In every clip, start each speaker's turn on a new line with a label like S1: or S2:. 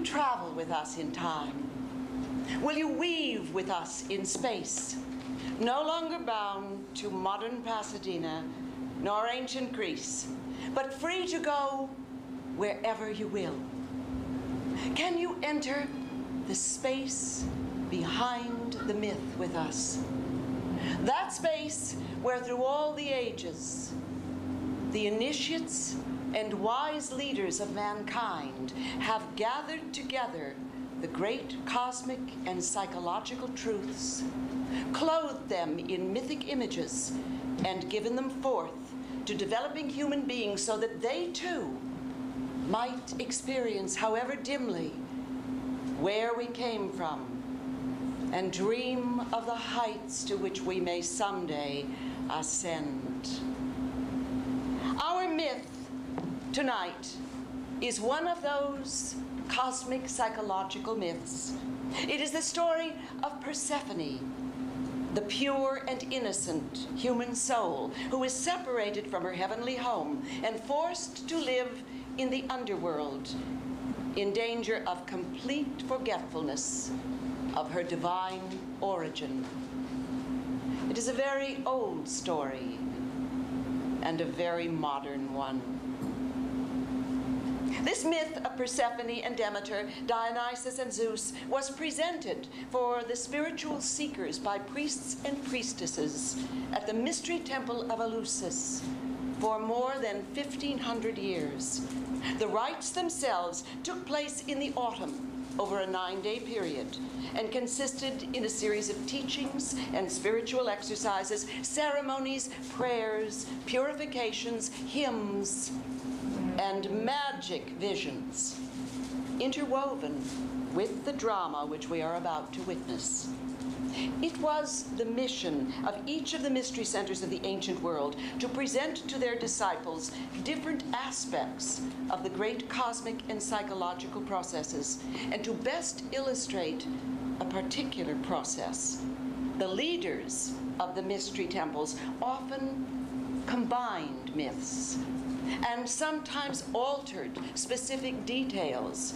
S1: you travel with us in time? Will you weave with us in space, no longer bound to modern Pasadena nor ancient Greece, but free to go wherever you will? Can you enter the space behind the myth with us? That space where through all the ages, the initiates and wise leaders of mankind have gathered together the great cosmic and psychological truths, clothed them in mythic images, and given them forth to developing human beings so that they too might experience, however dimly, where we came from, and dream of the heights to which we may someday ascend. Our myth tonight is one of those cosmic psychological myths. It is the story of Persephone, the pure and innocent human soul who is separated from her heavenly home and forced to live in the underworld, in danger of complete forgetfulness of her divine origin. It is a very old story and a very modern one. This myth of Persephone and Demeter, Dionysus and Zeus, was presented for the spiritual seekers by priests and priestesses at the mystery temple of Eleusis for more than 1,500 years. The rites themselves took place in the autumn over a 9-day period and consisted in a series of teachings and spiritual exercises, ceremonies, prayers, purifications, hymns, and magic visions, interwoven with the drama which we are about to witness. It was the mission of each of the mystery centers of the ancient world to present to their disciples different aspects of the great cosmic and psychological processes, and to best illustrate a particular process. The leaders of the mystery temples often combined myths and sometimes altered specific details,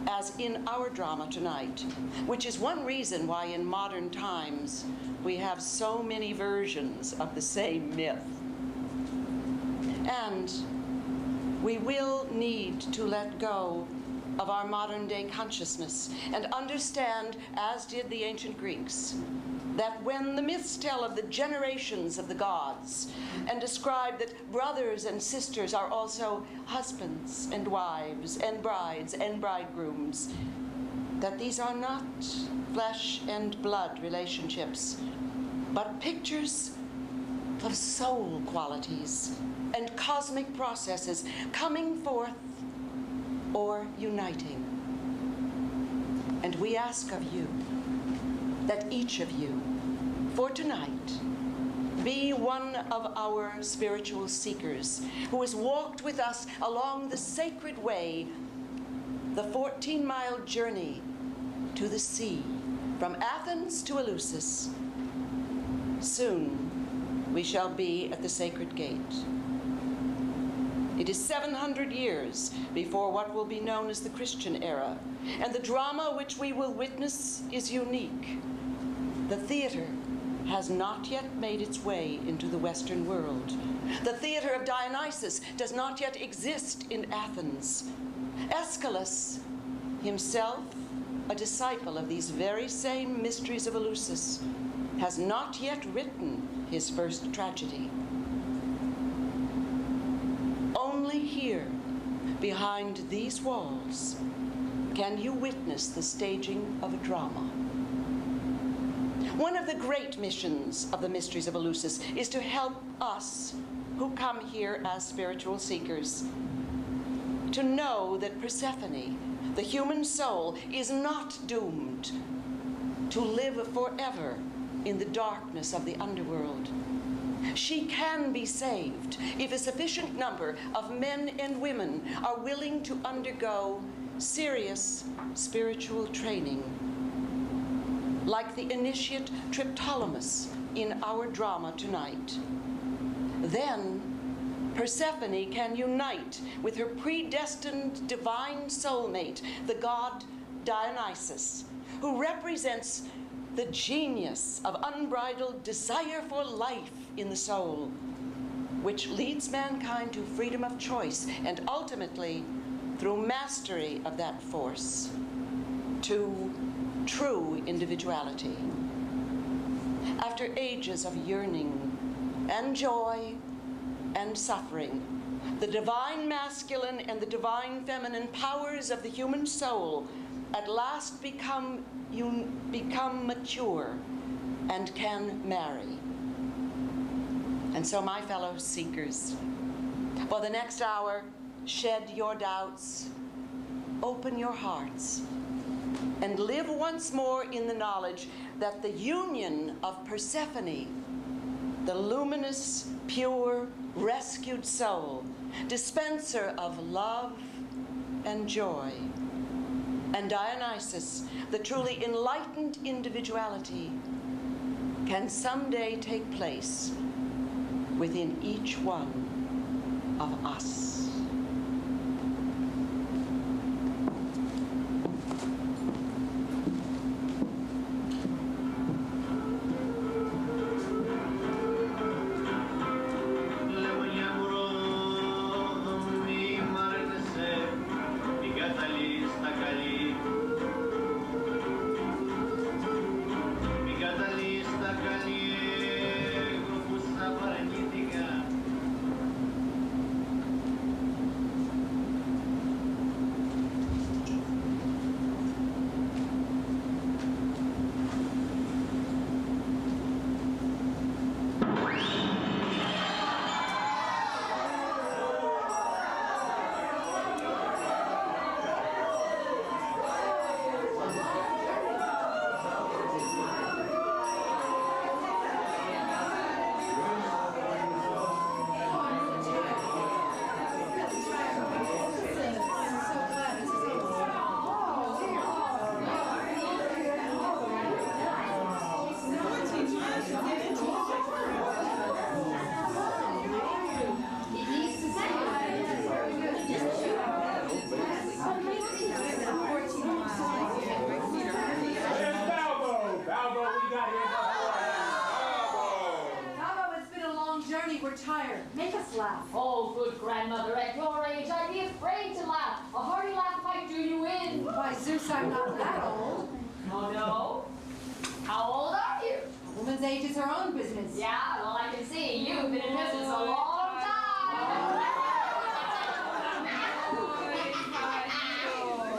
S1: as in our drama tonight, which is one reason why in modern times we have so many versions of the same myth. And we will need to let go of our modern day consciousness and understand, as did the ancient Greeks, that when the myths tell of the generations of the gods and describe that brothers and sisters are also husbands and wives and brides and bridegrooms, that these are not flesh and blood relationships, but pictures of soul qualities and cosmic processes coming forth or uniting. And we ask of you that each of you, for tonight, be one of our spiritual seekers who has walked with us along the sacred way, the 14-mile journey to the sea, from Athens to Eleusis. Soon we shall be at the sacred gate. It is 700 years before what will be known as the Christian era, and the drama which we will witness is unique. The theater has not yet made its way into the Western world. The theater of Dionysus does not yet exist in Athens. Aeschylus, himself a disciple of these very same mysteries of Eleusis, has not yet written his first tragedy. Only here, behind these walls, can you witness the staging of a drama. One of the great missions of the mysteries of Eleusis is to help us who come here as spiritual seekers to know that Persephone, the human soul, is not doomed to live forever in the darkness of the underworld. She can be saved if a sufficient number of men and women are willing to undergo serious spiritual training, like the initiate Triptolemus in our drama tonight. Then Persephone can unite with her predestined divine soulmate, the god Dionysus, who represents the genius of unbridled desire for life in the soul, which leads mankind to freedom of choice and ultimately, through mastery of that force, to true individuality. After ages of yearning and joy and suffering, the divine masculine and the divine feminine powers of the human soul at last become mature and can marry. And so, my fellow seekers, for the next hour, shed your doubts, open your hearts, and live once more in the knowledge that the union of Persephone, the luminous, pure, rescued soul, dispenser of love and joy, and Dionysus, the truly enlightened individuality, can someday take place within each one of us.
S2: We're tired. Make us laugh.
S3: Oh, good grandmother, at your age, I'd be afraid to laugh. A hearty laugh might do you in.
S2: By Zeus, I'm not that old.
S3: Oh, no? How old are you?
S2: A woman's age is her own business.
S3: Yeah, well, I can see you've been in business a long time.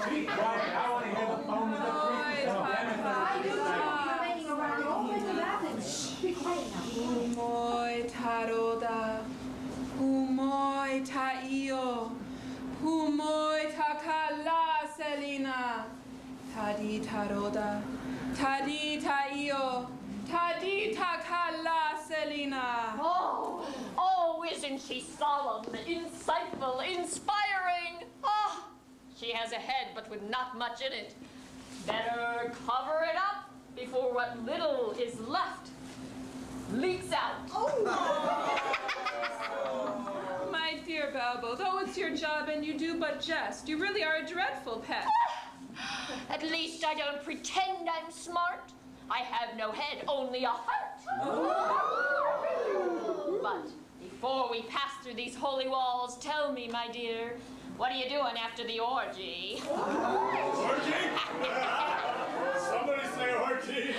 S4: Be quiet. I want to hear the phone of the priest.
S2: I do too. You're making a racket all the way to Athens. Shh, be quiet now.
S5: Humoi taroda, humoi ta io, humoi ta kala Selina, tadi taroda, tadi ta io, tadi ta kala Selina.
S3: Oh, isn't she solemn, insightful, inspiring? Oh, she has a head, but with not much in it. Better cover it up before what little is left leaks out.
S5: My dear Balbo, though it's your job and you do but jest, you really are a dreadful pet.
S3: At least I don't pretend I'm smart. I have no head, only a heart. But before we pass through these holy walls, tell me, my dear, what are you doing after the orgy?
S4: Orgy? Somebody say orgy.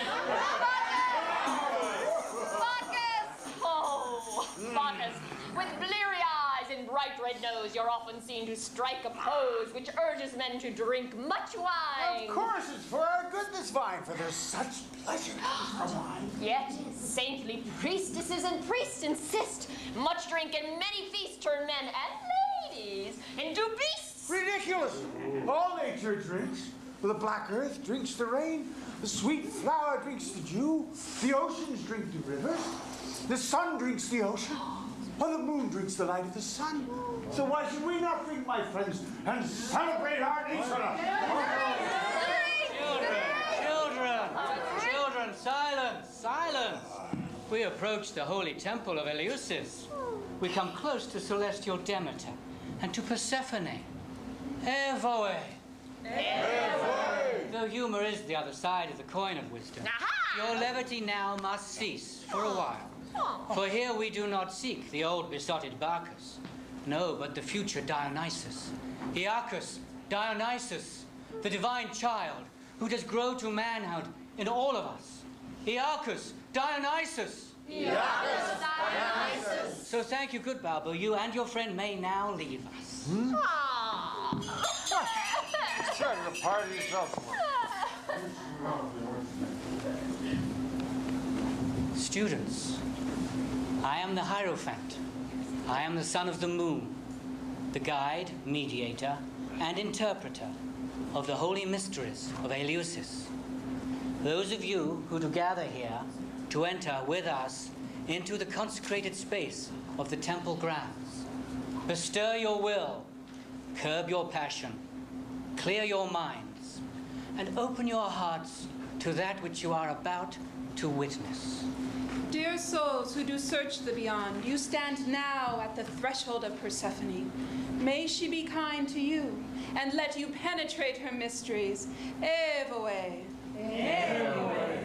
S3: Bacchus, with bleary eyes and bright red nose, you're often seen to strike a pose which urges men to drink much wine.
S6: Of course, it's for our good, this wine, for there's such pleasure in the wine.
S3: Yet, saintly priestesses and priests insist much drink and many feasts turn men and ladies into beasts.
S6: Ridiculous. All nature drinks. The black earth drinks the rain. The sweet flower drinks the dew. The oceans drink the rivers. The sun drinks the ocean. Or the moon drinks the light of the sun. So why should we not drink, my friends, and celebrate our nature?
S7: Children, silence. We approach the holy temple of Eleusis. We come close to celestial Demeter and to Persephone. Evoe, Though humor is the other side of the coin of wisdom, your levity now must cease for a while. For here we do not seek the old besotted Bacchus, no, but the future Dionysus. Iacchus, Dionysus, the divine child who does grow to manhood in all of us. Iacchus, Dionysus.
S3: Iacchus, Dionysus.
S7: So thank you, good Balbo. You and your friend may now leave us.
S6: Try to party yourself.
S7: Students, I am the Hierophant. I am the son of the moon, the guide, mediator, and interpreter of the holy mysteries of Eleusis. Those of you who do gather here to enter with us into the consecrated space of the temple grounds, bestir your will, curb your passion, clear your minds, and open your hearts to that which you are about to witness.
S5: Dear souls who do search the beyond, you stand now at the threshold of Persephone. May she be kind to you and let you penetrate her mysteries. Evoe. Evoe.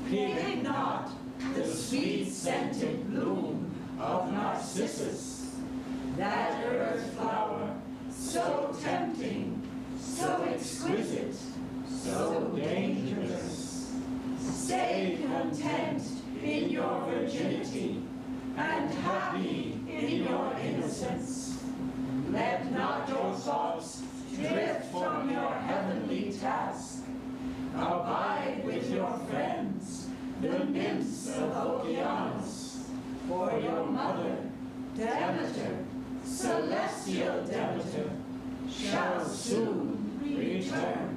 S8: Heed not the sweet-scented bloom of Narcissus, that earth flower, so tempting, so exquisite, so dangerous. Stay content in your virginity and happy in your innocence. Let not your thoughts drift from your heavenly task. Abide with your friends, the nymphs of Oceanus, for your mother, Demeter, celestial Demeter, shall soon return.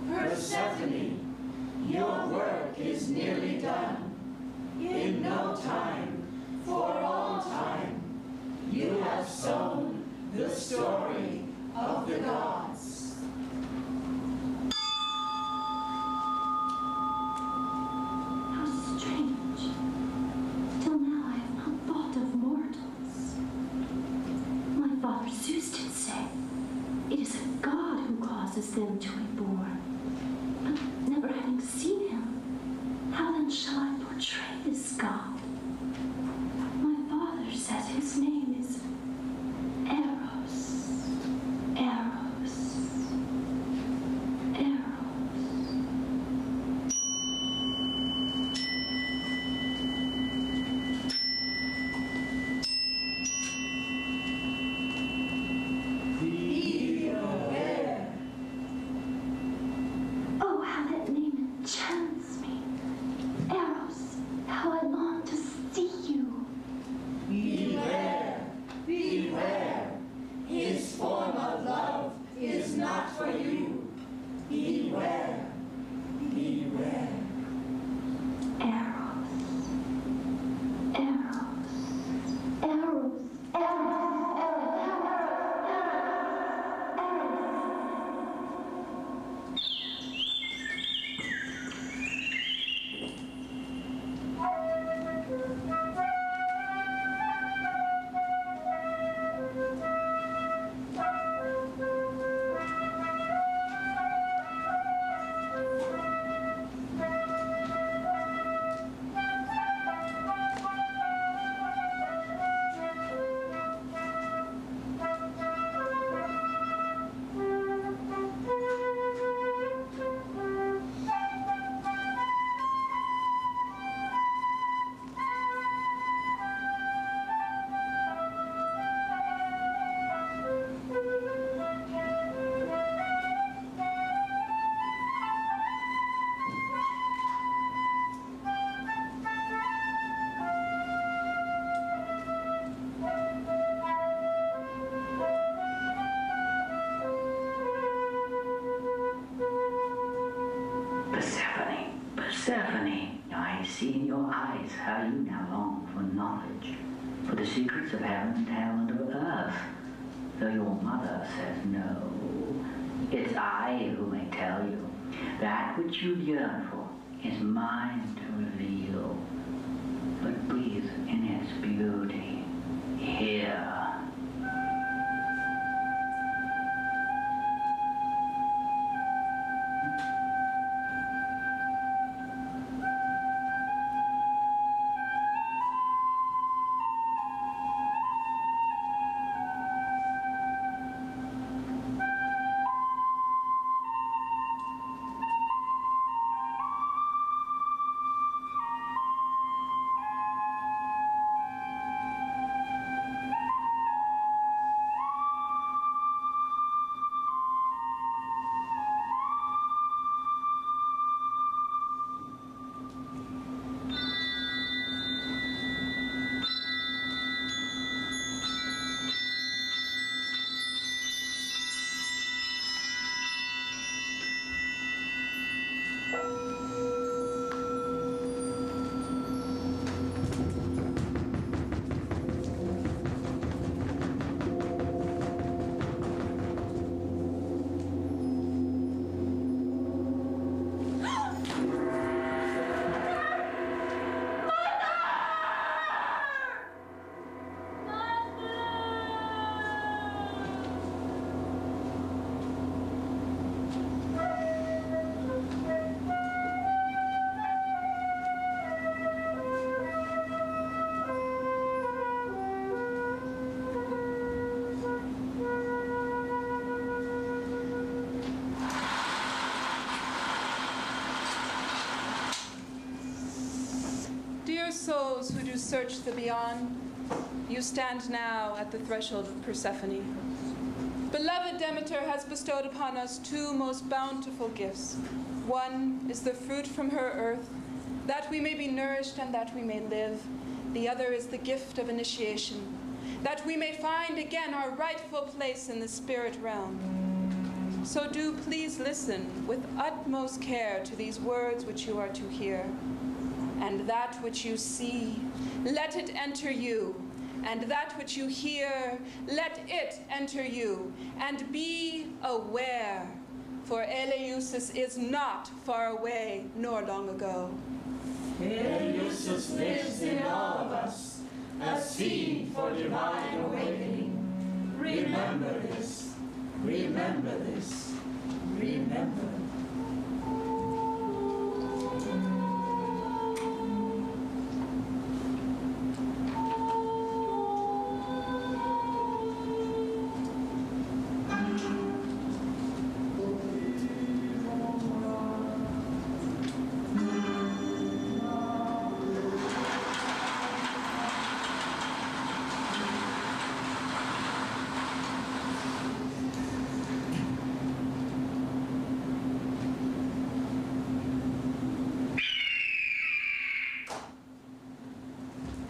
S8: Persephone, your work is nearly done. In no time, for all time, you have sown the story of the gods.
S2: How strange. Till now I have not thought of mortals. My father Zeus did say, it is a god who causes them to be born. But never having seen him, how then shall I portray this god? My father says his name is Eros. Eros. Eros. Oh, how that name enchants me. Eros, how I long to see you.
S8: Beware, beware. His form of love is not for you. Beware, beware.
S2: Eros. Eros. Eros.
S9: Persephone, Persephone, I see in your eyes how you now long for knowledge, for the secrets of heaven and hell and of earth. Though your mother says no, it's I who may tell you. That which you yearn for is mine to reveal. But breathe in its beauty here.
S5: search the beyond, you stand now at the threshold of Persephone. Beloved Demeter has bestowed upon us two most bountiful gifts. One is the fruit from her earth, that we may be nourished and that we may live. The other is the gift of initiation, that we may find again our rightful place in the spirit realm. So do please listen with utmost care to these words which you are to hear. And that which you see, let it enter you. And that which you hear, let it enter you. And be aware, for Eleusis is not far away nor long ago.
S8: Eleusis lives in all of us, a seed for divine awakening. Remember this, remember this, remember.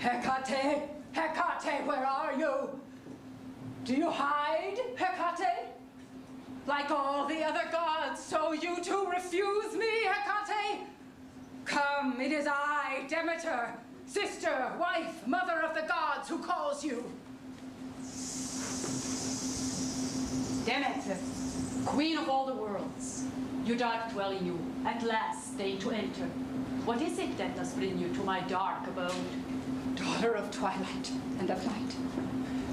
S10: Hecate! Hecate, where are you? Do you hide, Hecate? Like all the other gods, so you too refuse me, Hecate? Come, it is I, Demeter, sister, wife, mother of the gods, who calls you.
S3: Demeter, queen of all the worlds, your dark dwelling you, at last deign to enter. What is it that does bring you to my dark abode?
S10: Daughter of twilight and of night,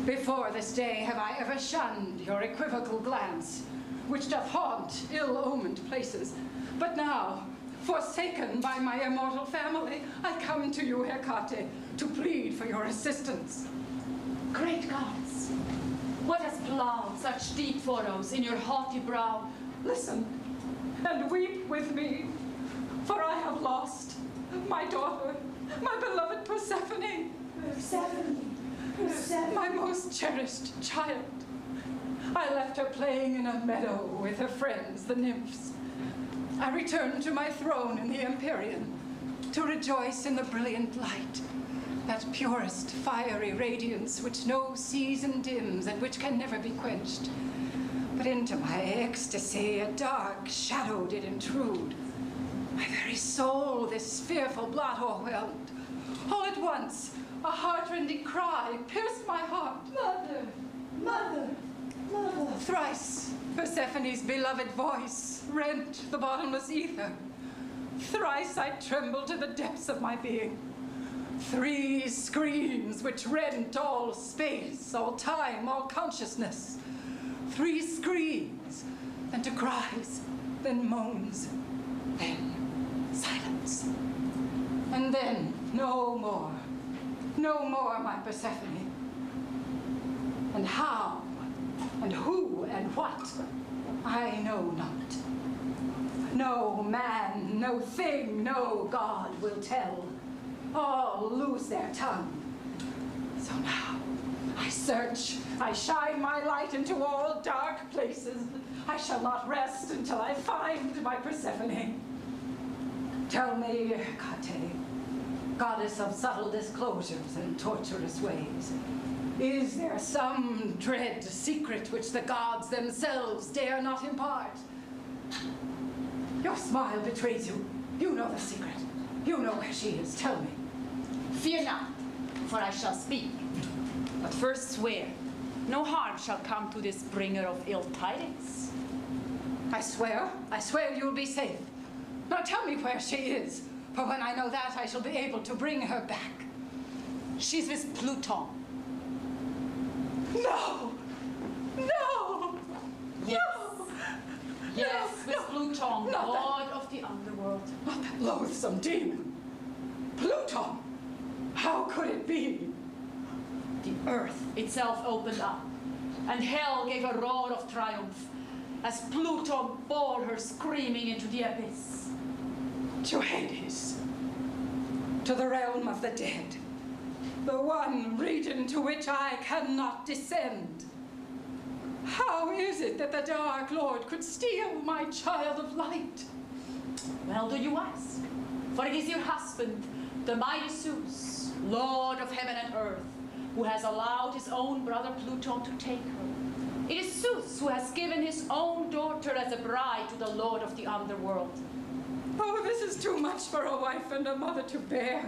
S10: before this day have I ever shunned your equivocal glance, which doth haunt ill-omened places. But now, forsaken by my immortal family, I come to you, Hecate, to plead for your assistance.
S3: Great gods, what has ploughed such deep furrows in your haughty brow?
S10: Listen, and weep with me, for I have lost my daughter, my beloved Persephone.
S8: Persephone, Persephone.
S10: My most cherished child. I left her playing in a meadow with her friends, the nymphs. I returned to my throne in the Empyrean to rejoice in the brilliant light, that purest fiery radiance which no season dims and which can never be quenched. But into my ecstasy a dark shadow did intrude. My very soul this fearful blot o'erwhelmed. All at once, a heartrending cry pierced my heart.
S8: Mother, mother, mother.
S10: Thrice, Persephone's beloved voice rent the bottomless ether. Thrice I trembled to the depths of my being. 3 screams which rent all space, all time, all consciousness. 3 screams, then to cries, then moans, then silence. And then no more, my Persephone. And how, and who, and what, I know not. No man, no thing, no god will tell. All lose their tongue. So now, I search, I shine my light into all dark places. I shall not rest until I find my Persephone. Tell me, Hecate, goddess of subtle disclosures and torturous ways, is there some dread secret which the gods themselves dare not impart? Your smile betrays you. You know the secret. You know where she is. Tell me.
S3: Fear not, for I shall speak. But first swear, no harm shall come to this bringer of ill tidings.
S10: I swear you'll be safe. Now tell me where she is, for when I know that, I shall be able to bring her back.
S3: She's with Pluton.
S10: No! No!
S3: Yes.
S10: No!
S3: Yes,
S10: No,
S3: with
S10: no,
S3: Pluton,
S10: not
S3: god of the underworld.
S10: Not that loathsome demon. Pluton! How could it be?
S3: The earth itself opened up, and hell gave a roar of triumph as Pluton bore her screaming into the abyss.
S10: To Hades. To the realm of the dead. the one region to which I cannot descend. How is it that the Dark Lord could steal my child of light?
S3: Well, do you ask? For it is your husband, the mighty Zeus, Lord of heaven and earth, who has allowed his own brother Pluton to take her. It is Zeus who has given his own daughter as a bride to the Lord of the underworld.
S10: Oh, this is too much for a wife and a mother to bear.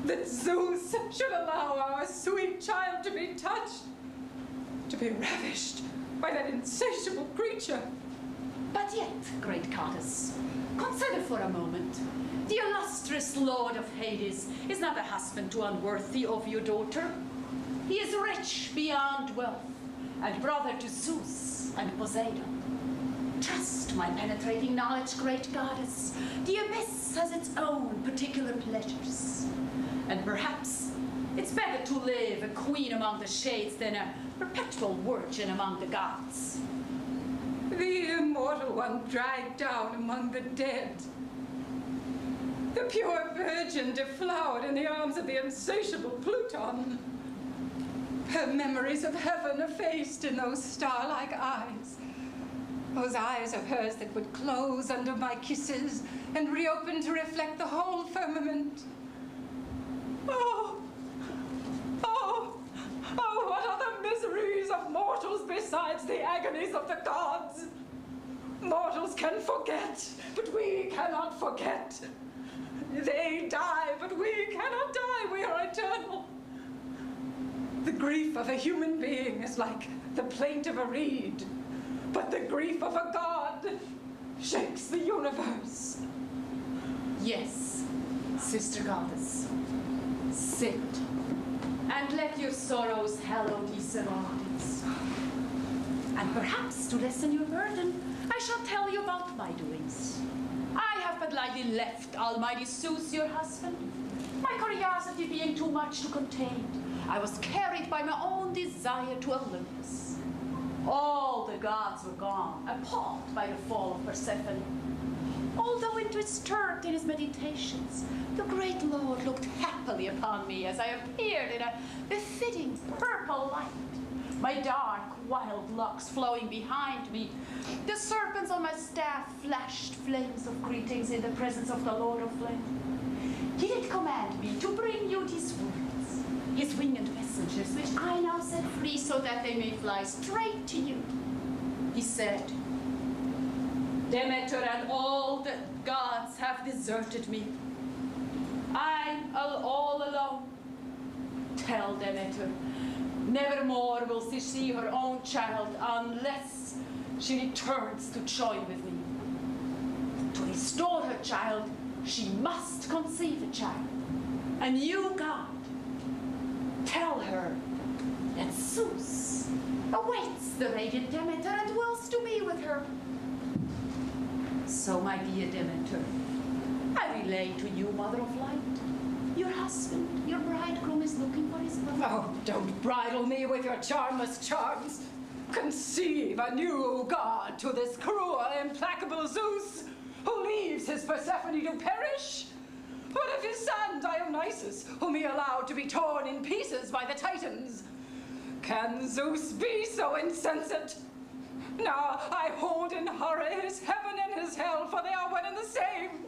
S10: That Zeus should allow our sweet child to be touched, to be ravished by that insatiable creature.
S3: But yet, great goddess, consider for a moment. The illustrious Lord of Hades is not a husband too unworthy of your daughter. He is rich beyond wealth, and brother to Zeus and Poseidon. Trust my penetrating knowledge, great goddess. The abyss has its own particular pleasures. And perhaps it's better to live a queen among the shades than a perpetual virgin among the gods.
S10: The immortal one dragged down among the dead. The pure virgin deflowered in the arms of the insatiable Pluton. Her memories of heaven effaced in those star-like eyes. Those eyes of hers that would close under my kisses and reopen to reflect the whole firmament. Oh, what are the miseries of mortals besides the agonies of the gods? Mortals can forget, but we cannot forget. They die, but we cannot die. We are eternal. The grief of a human being is like the plaint of a reed, but the grief of a god shakes the universe.
S3: Yes, sister goddess, sit, and let your sorrows hallow these surroundings. And perhaps to lessen your burden, I shall tell you about my doings. I have but lightly left almighty Zeus, your husband. My curiosity being too much to contain, I was carried by my own desire to Eleusis. All the gods were gone, appalled by the fall of Persephone. Although disturbed in his meditations, the great Lord looked happily upon me as I appeared in a befitting purple light, my dark, wild locks flowing behind me. The serpents on my staff flashed flames of greetings in the presence of the Lord of Flame. He did command me to bring you these words, his winged messengers, which I now set free so that they may fly straight to you. He said, Demeter and all the gods have deserted me. I'm all alone. Tell Demeter, nevermore will she see her own child unless she returns to join with me. To restore her child, she must conceive a child. A new god. Tell her that Zeus awaits the radiant Demeter and wills to be with her. So, my dear Demeter, I relay to you, Mother of Light. Your husband, your bridegroom, is looking for his brother.
S10: Oh, don't bridle me with your charmless charms. Conceive a new god to this cruel, implacable Zeus, who leaves his Persephone to perish? What of his son, Dionysus, whom he allowed to be torn in pieces by the Titans? Can Zeus be so insensate? Now I hold in horror his heaven and his hell, for they are one and the same.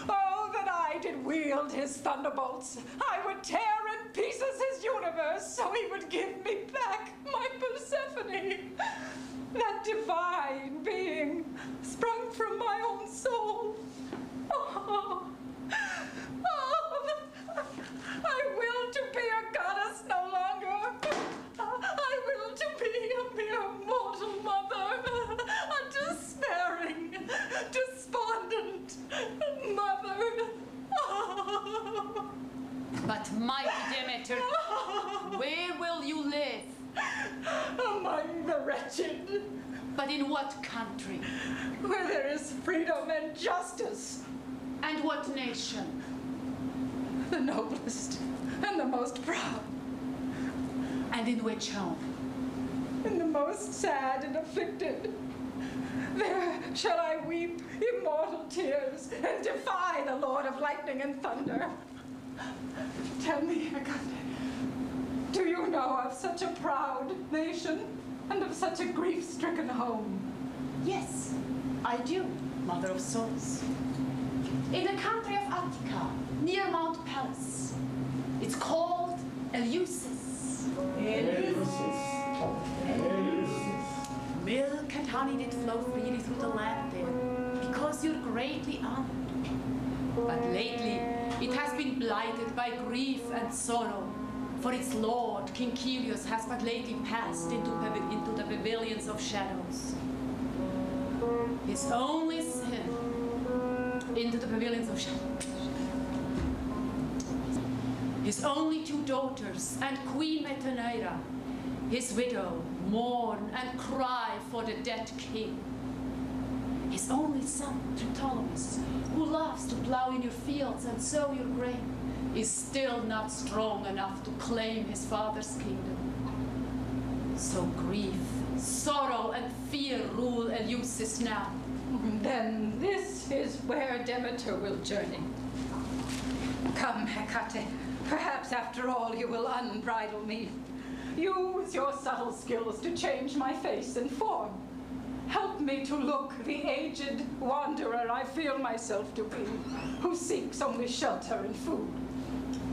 S10: Oh, that I did wield his thunderbolts. I would tear in pieces his universe, so he would give me back my Persephone, that divine being sprung from my own soul. Oh, I will to be a goddess no longer. I will to be a mere mortal mother, a despairing, despondent mother.
S3: But mighty Demeter, where will you live?
S10: Among the wretched.
S3: But in what country?
S10: Where there is freedom and justice.
S3: And what nation?
S10: The noblest and the most proud.
S3: And in which home?
S10: In the most sad and afflicted. There shall I weep immortal tears and defy the Lord of lightning and thunder. Tell me, Hecate, do you know of such a proud nation and of such a grief-stricken home?
S1: Yes, I do, Mother of Souls. In the country of Attica, near Mount Pallas. It's called Eleusis.
S8: Eleusis.
S1: Milk and honey did flow freely through the land there, because you're greatly honored. But lately, it has been blighted by grief and sorrow, for its lord, King Kilios, has but lately passed into the pavilions of shadows. His only sin, into the pavilions of shadows. His only two daughters and Queen Metaneira, his widow, mourn and cry for the dead king. His only son, Ptolemy, who loves to plow in your fields and sow your grain, is still not strong enough to claim his father's kingdom. So grief, sorrow, and fear rule Eleusis now.
S10: Then this is where Demeter will journey. Come, Hecate. Perhaps after all you will unbridle me. Use your subtle skills to change my face and form. Help me to look the aged wanderer I feel myself to be, who seeks only shelter and food.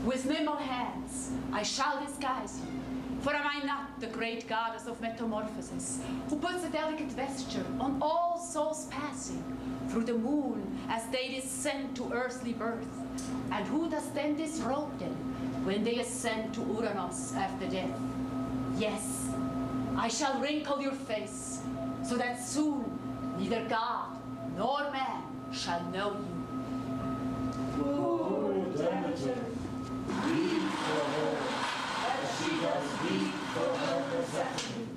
S1: With nimble hands, I shall disguise you. For am I not the great goddess of metamorphosis, who puts a delicate vesture on all souls passing through the moon as they descend to earthly birth, and who does then disrobe them when they ascend to Uranus after death? Yes, I shall wrinkle your face, so that soon neither God nor man shall know you.
S8: Poor Demeter, weep for her, as she does weep for her Persephone.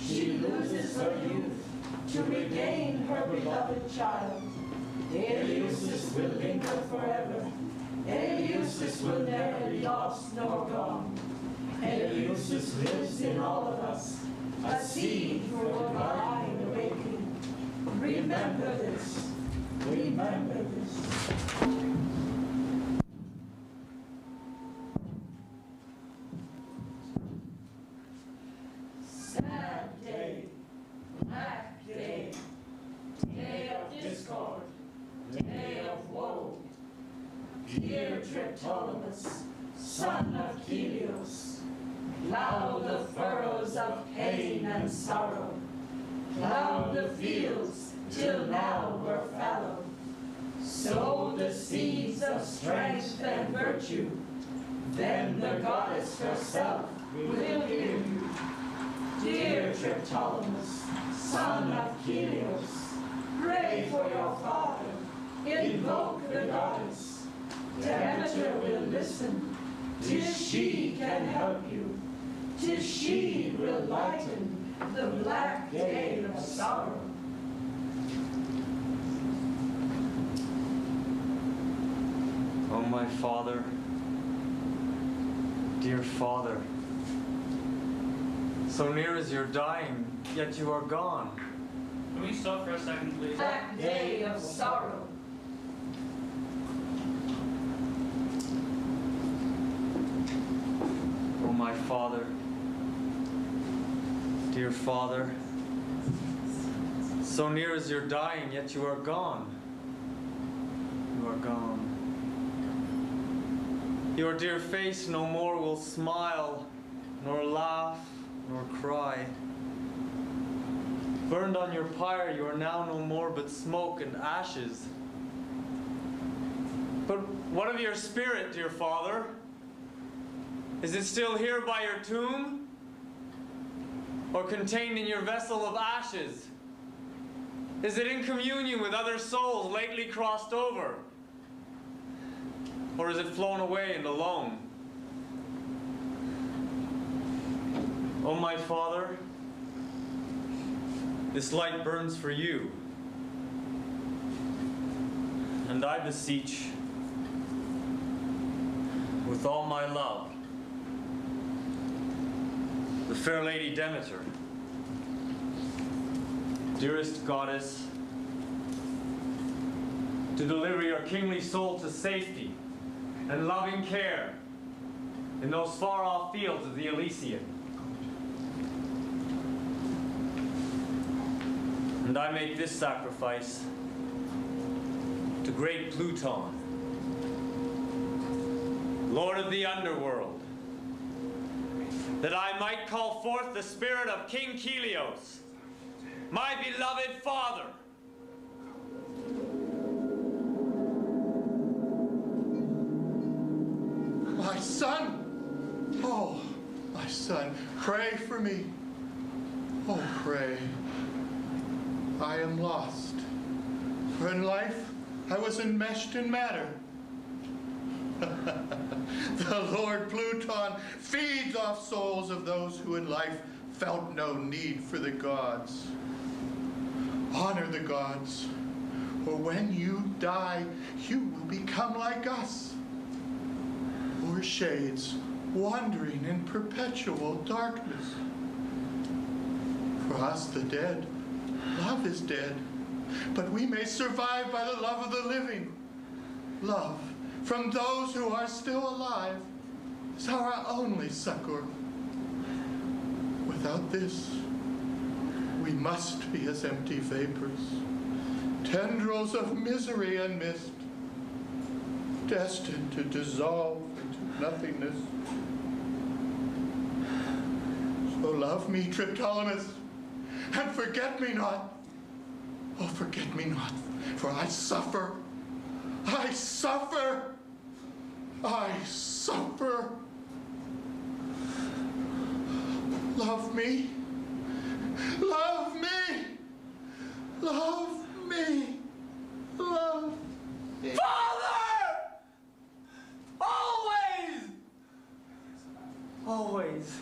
S8: She loses her youth to regain her beloved child. Eleusis will linger forever. Eleusis will never be lost nor gone. Eleusis lives in all of us, a seed for divine awakening. Remember this. Remember this. Sad day, black day, day of discord, day of woe. Dear Triptolemus, son of Helios, plow the furrows of pain and sorrow, plow the fields till now were fallow, sow the seeds of strength and virtue, then the goddess herself will hear you. Dear Triptolemus, son of Helios, pray for your father, invoke the goddess. Demeter will listen, 'tis she can help you, 'tis she will lighten the black day of sorrow.
S11: Oh, my father, dear father, so near as you're dying, yet you are gone.
S12: Can we stop for a second, please?
S8: Black day of sorrow.
S11: Oh, my father, dear father, so near as you're dying, yet you are gone. You are gone. Your dear face no more will smile, nor laugh, nor cry. Burned on your pyre, you are now no more but smoke and ashes. But what of your spirit, dear father? Is it still here by your tomb? Or contained in your vessel of ashes? Is it in communion with other souls lately crossed over? Or is it flown away and alone? Oh, my father, this light burns for you. And I beseech, with all my love, the fair lady Demeter, dearest goddess, to deliver your kingly soul to safety and loving care in those far-off fields of the Elysian. And I make this sacrifice to great Pluton, Lord of the underworld, that I might call forth the spirit of King Kelios, my beloved father.
S13: My son! Oh, my son, pray for me. Oh, pray. I am lost. For in life, I was enmeshed in matter. The Lord Pluton feeds off souls of those who in life felt no need for the gods. Honor the gods, or when you die, you will become like us. Poor shades, wandering in perpetual darkness. For us, the dead, love is dead, but we may survive by the love of the living. Love from those who are still alive is our only succor. Without this, we must be as empty vapors, tendrils of misery and mist, destined to dissolve into nothingness. So love me, Triptolemus, and forget me not. Oh, forget me not, for I suffer. I suffer. I suffer. Love me. Love me. Love me. Love me.
S11: Father! Always! Always.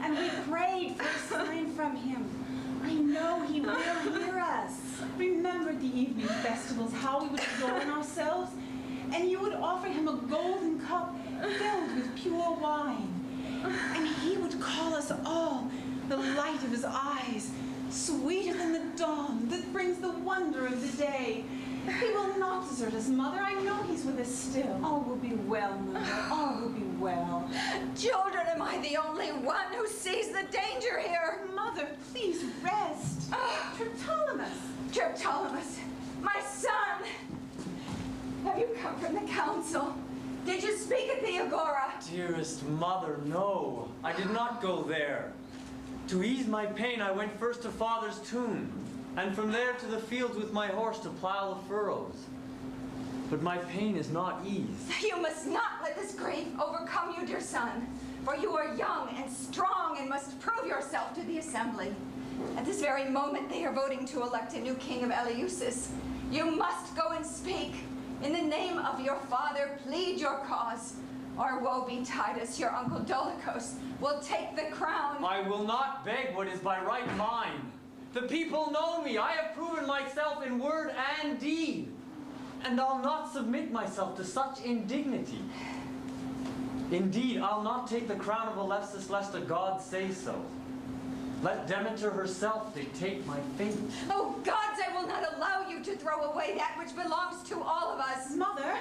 S14: And we prayed for a sign from him. I know he will hear us.
S5: Remember the evening festivals, how we would adorn ourselves, and you would offer him a golden cup filled with pure wine. And he would call us all the light of his eyes, sweeter than the dawn that brings the wonder of the day. He will not desert us, Mother. I know he's with us still.
S14: All will be well, Mother. All will be well.
S3: Children, am I the only one who sees the danger here?
S5: Mother, please rest.
S14: Triptolemus.
S3: Triptolemus,
S14: My son! Have you come from the council? Did you speak at the agora?
S11: Dearest mother, no. I did not go there. To ease my pain, I went first to father's tomb, and from there to the fields with my horse to plow the furrows. But my pain is not eased.
S14: You must not let this grief overcome you, dear son, for you are young and strong and must prove yourself to the assembly. At this very moment, they are voting to elect a new king of Eleusis. You must go and speak. In the name of your father, plead your cause. Or woe betide, your uncle Dolichos will take the crown.
S11: I will not beg what is by right mine. The people know me. I have proven myself in word and deed. And I'll not submit myself to such indignity. Indeed, I'll not take the crown of Eleusis lest a god say so. Let Demeter herself dictate my fate.
S14: Oh, gods, I will not allow you to throw away that which belongs to all of us.
S10: Mother?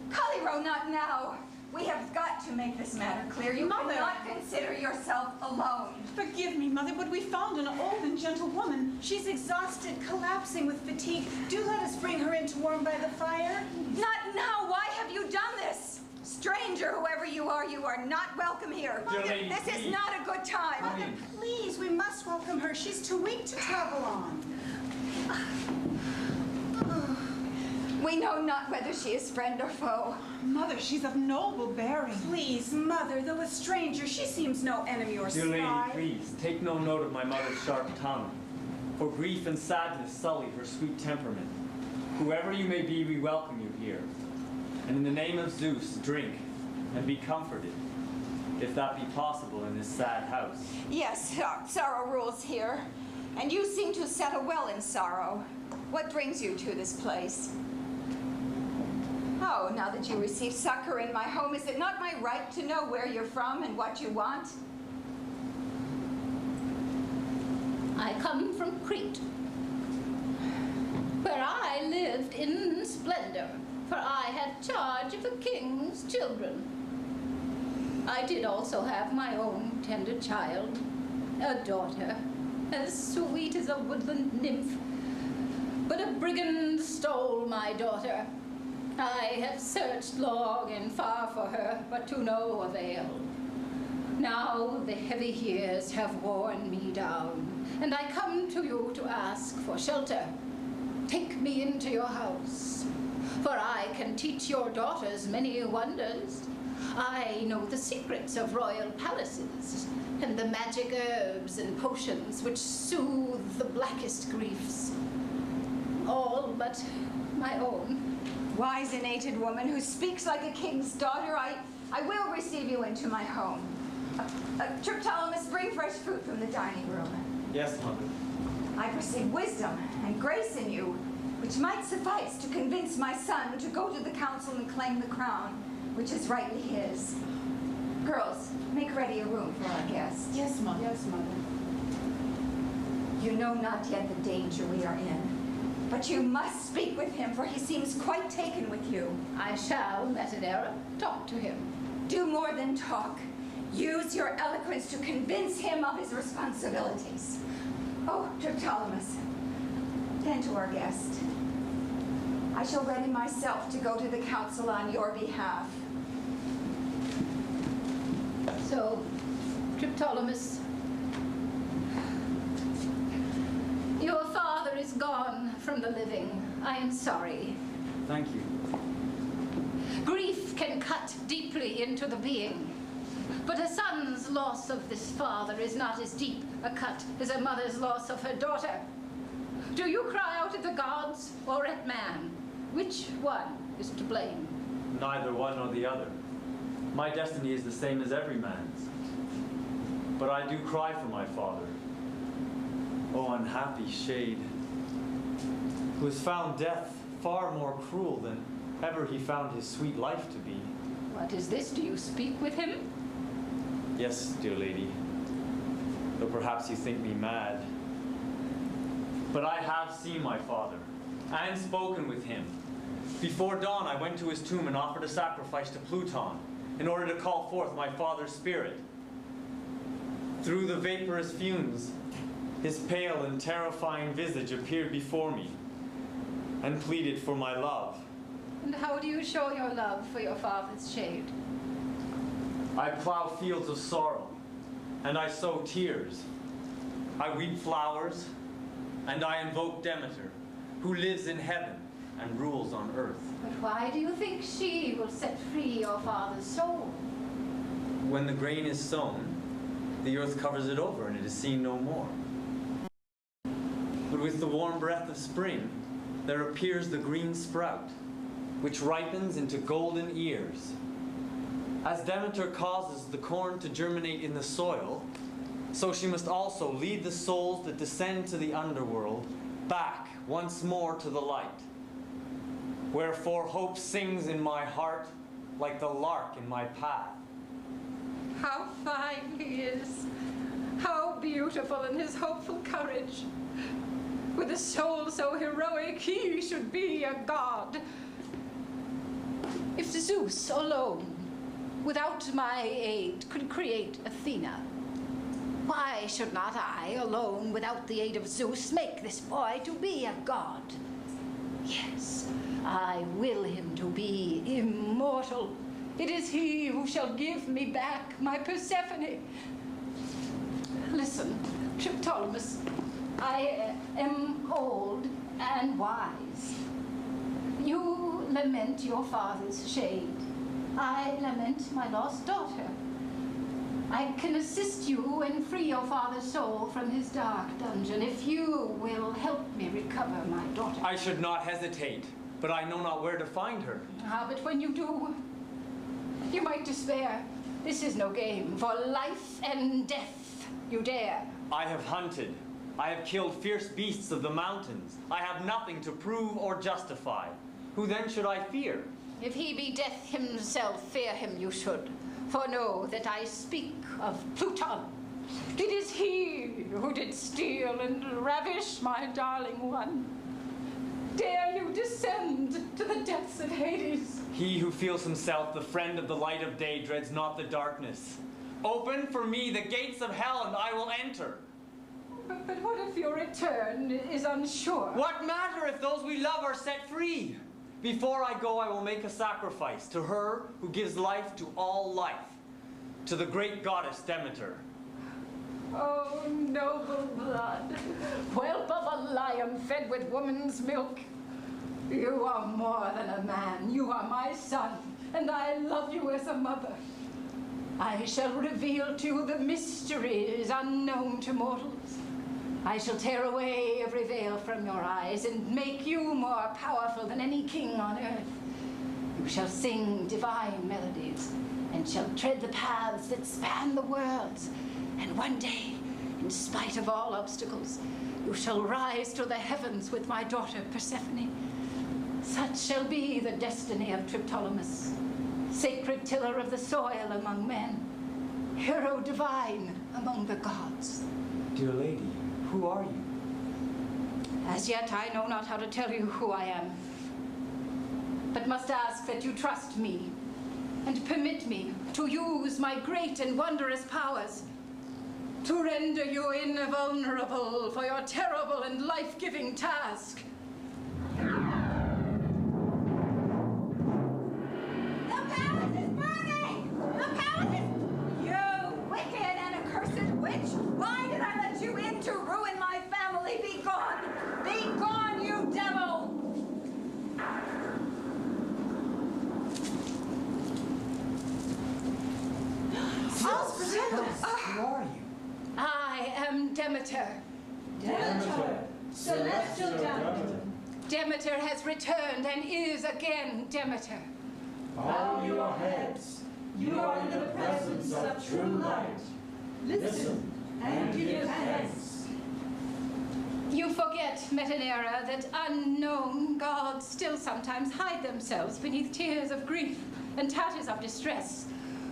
S14: Kaliro, not now. We have got to make this matter clear. You cannot consider yourself alone.
S10: Forgive me, Mother, but we found an old and gentle woman.
S14: She's exhausted, collapsing with fatigue. Do let us bring her in to warm by the fire. Not now. Why have you done this? Stranger, whoever you are not welcome here.
S11: Dear lady,
S14: this is not a good time.
S11: Mother,
S14: please, we must welcome her. She's too weak to travel on. We know not whether she is friend or foe.
S10: Mother, she's of noble bearing.
S14: Please, Mother, though a stranger, she seems no enemy or
S11: dear lady,
S14: spy.
S11: please, take no note of my mother's sharp tongue. For grief and sadness sully her sweet temperament. Whoever you may be, we welcome you here. And in the name of Zeus, drink and be comforted, if that be possible in this sad house.
S14: Yes, sorrow rules here. And you seem to settle well in sorrow. What brings you to this place? Oh, now that you receive succor in my home, is it not my right to know where you're from and what you want?
S15: I come from Crete, where I lived in splendor, for I had charge of the king's children. I did also have my own tender child, a daughter, as sweet as a woodland nymph. But a brigand stole my daughter. I have searched long and far for her, but to no avail. Now the heavy years have worn me down, and I come to you to ask for shelter. Take me into your house, for I can teach your daughters many wonders. I know the secrets of royal palaces, and the magic herbs and potions which soothe the blackest griefs. All but my own.
S14: Wise and aged woman who speaks like a king's daughter, I will receive you into my home. Triptolemus, bring fresh fruit from the dining room.
S11: Yes, Mother.
S14: I perceive wisdom and grace in you, which might suffice to convince my son to go to the council and claim the crown, which is rightly his. Girls, make ready a room for our guest.
S10: Yes, Mother. Yes, Mother.
S14: You know not yet the danger we are in. But you must speak with him, for he seems quite taken with you.
S15: I shall, Pasadena, talk to him.
S14: Do more than talk. Use your eloquence to convince him of his responsibilities. Oh, Triptolemus, then to our guest. I shall ready myself to go to the council on your behalf.
S15: So, Triptolemus, your father is gone from the living. I am sorry.
S11: Thank you.
S15: Grief can cut deeply into the being, but a son's loss of this father is not as deep a cut as a mother's loss of her daughter. Do you cry out at the gods or at man? Which one is to blame?
S11: Neither one nor the other. My destiny is the same as every man's. But I do cry for my father. Oh, unhappy shade, who has found death far more cruel than ever he found his sweet life to be.
S15: What is this? Do you speak with him?
S11: Yes, dear lady, though perhaps you think me mad. But I have seen my father, and spoken with him. Before dawn, I went to his tomb and offered a sacrifice to Pluton, in order to call forth my father's spirit. Through the vaporous fumes, his pale and terrifying visage appeared before me, and pleaded for my love.
S15: And how do you show your love for your father's shade?
S11: I plow fields of sorrow, and I sow tears. I weep flowers, and I invoke Demeter, who lives in heaven and rules on earth.
S15: But why do you think she will set free your father's soul?
S11: When the grain is sown, the earth covers it over, and it is seen no more. But with the warm breath of spring, there appears the green sprout, which ripens into golden ears. As Demeter causes the corn to germinate in the soil, so she must also lead the souls that descend to the underworld back once more to the light. Wherefore hope sings in my heart like the lark in my path.
S10: How fine he is! How beautiful in his hopeful courage! With a soul so heroic, he should be a god.
S15: If Zeus alone, without my aid, could create Athena, why should not I, alone, without the aid of Zeus, make this boy to be a god? Yes, I will him to be immortal. It is he who shall give me back my Persephone. Listen, Triptolemus, I am old and wise. You lament your father's shade. I lament my lost daughter. I can assist you and free your father's soul from his dark dungeon if you will help me recover my daughter.
S11: I should not hesitate, but I know not where to find her.
S15: Ah, but when you do, you might despair. This is no game. For life and death you dare.
S11: I have hunted. I have killed fierce beasts of the mountains. I have nothing to prove or justify. Who then should I fear?
S15: If he be death himself, fear him you should. For know that I speak of Pluton. It is he who did steal and ravish my darling one. Dare you descend to the depths of Hades?
S11: He who feels himself the friend of the light of day dreads not the darkness. Open for me the gates of hell, and I will enter.
S10: But what if your return is unsure?
S11: What matter if those we love are set free? Before I go, I will make a sacrifice to her who gives life to all life, to the great goddess Demeter.
S10: Oh, noble blood, whelp of a lion fed with woman's milk. You are more than a man. You are my son, and I love you as a mother. I shall reveal to you the mysteries unknown to mortals. I shall tear away every veil from your eyes and make you more powerful than any king on earth. You shall sing divine melodies and shall tread the paths that span the worlds. And one day, in spite of all obstacles, you shall rise to the heavens with my daughter Persephone. Such shall be the destiny of Triptolemus, sacred tiller of the soil among men, hero divine among the gods.
S11: Dear lady, who are you?
S15: As yet I know not how to tell you who I am, but must ask that you trust me and permit me to use my great and wondrous powers to render you invulnerable for your terrible and life-giving task.
S14: The palace is burning! The palace is... You wicked and accursed witch! Why did I let you in to ruin my family? Be gone! Be gone, you devil!
S6: Who are you?
S15: I am Demeter.
S8: Demeter, celestial Demeter.
S15: Demeter has returned and is again Demeter.
S8: Bow your heads. You are in the presence of true light. Listen and give thanks.
S15: You forget, Metanera, that unknown gods still sometimes hide themselves beneath tears of grief and tatters of distress.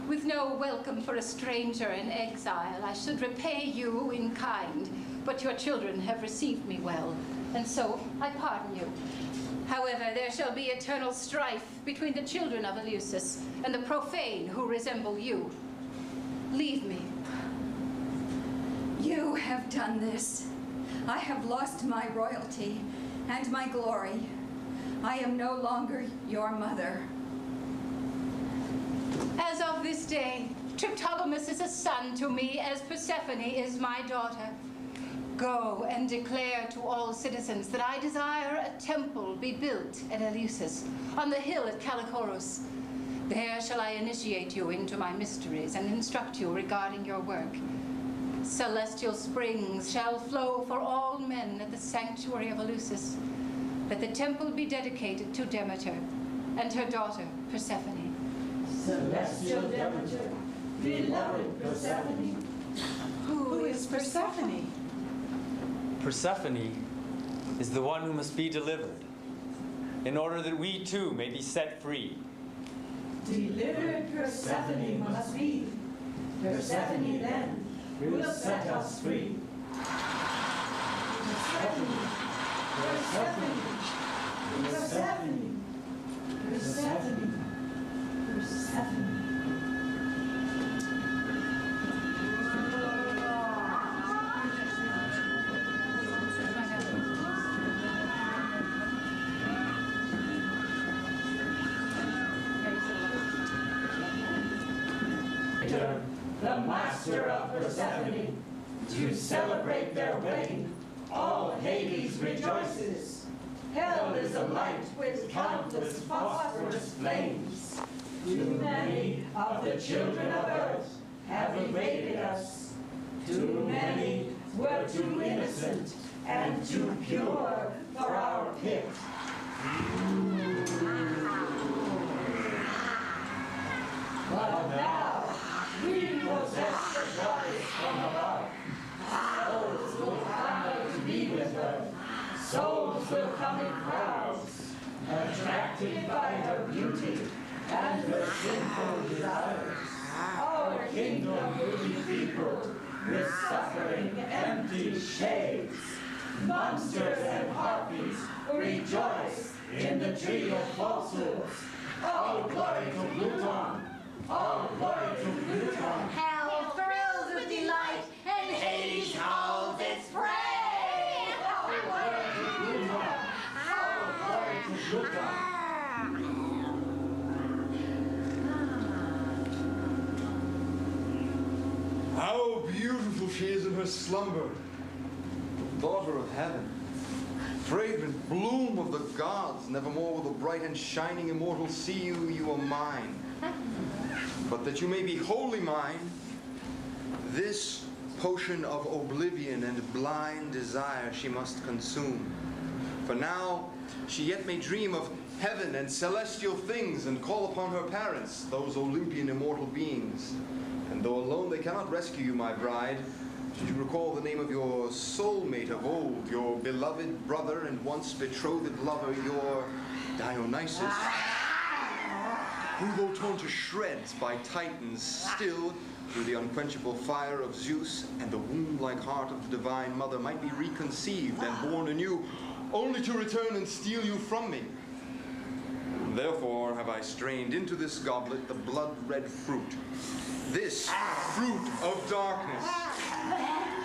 S15: With no welcome for a stranger in exile, I should repay you in kind, but your children have received me well, and so I pardon you. However, there shall be eternal strife between the children of Eleusis and the profane who resemble you. Leave me.
S14: You have done this. I have lost my royalty and my glory. I am no longer your mother.
S10: As of this day, Triptolemus is a son to me, as Persephone is my daughter. Go and declare to all citizens that I desire a temple be built at Eleusis, on the hill at Callichorus. There shall I initiate you into my mysteries and instruct you regarding your work. Celestial springs shall flow for all men at the sanctuary of Eleusis. Let the temple be dedicated to Demeter and her daughter, Persephone.
S8: Celestial Demeter, beloved Persephone.
S5: Who is Persephone?
S11: Persephone is the one who must be delivered, in order that we too may be set free.
S8: Delivered Persephone must be. Persephone then will set us free. Persephone, Persephone, Persephone, Persephone, Persephone. The master of Persephone, to celebrate their wedding, all Hades rejoices. Hell is alight with countless phosphorus flames. Too many of the children of earth have evaded us. Too many were too innocent and too pure for our pit. But now, we possess the goddess from above. Souls will clamor to be with her. Souls will come in crowds, attracted by her beauty and her sinful desires. Our kingdom will be peopled with suffering, empty shades. Monsters and harpies rejoice in the tree of falsehoods. All glory to Pluton. All glory to Pluton.
S2: Hell thrills with delight, and Hades holds its prey.
S8: All glory to Pluton. All glory to Pluton.
S16: How beautiful she is in her slumber. Daughter of heaven, fragrant bloom of the gods, nevermore will the bright and shining immortal see you, you are mine. But that you may be wholly mine, this potion of oblivion and blind desire she must consume. For now she yet may dream of heaven and celestial things and call upon her parents, those Olympian immortal beings. And though alone they cannot rescue you, my bride, should you recall the name of your soulmate of old, your beloved brother and once betrothed lover, your Dionysus, who, though torn to shreds by Titans, still, through the unquenchable fire of Zeus and the womb-like heart of the divine mother, might be reconceived and born anew, only to return and steal you from me. Therefore have I strained into this goblet the blood-red fruit, this fruit of darkness.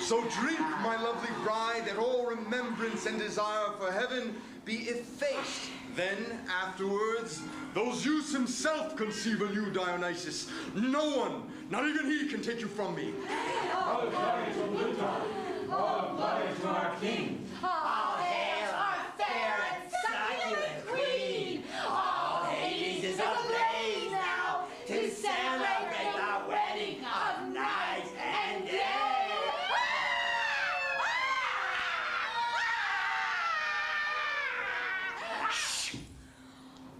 S16: So drink, my lovely bride, that all remembrance and desire for heaven be effaced. Then, afterwards, though Zeus himself conceive a new Dionysus, no one, not even he, can take you from me.
S8: All glory to Pluton. All glory to our king.
S2: All hail our fair and succulent queen. All Hades is ablaze now to celebrate the wedding of night and day.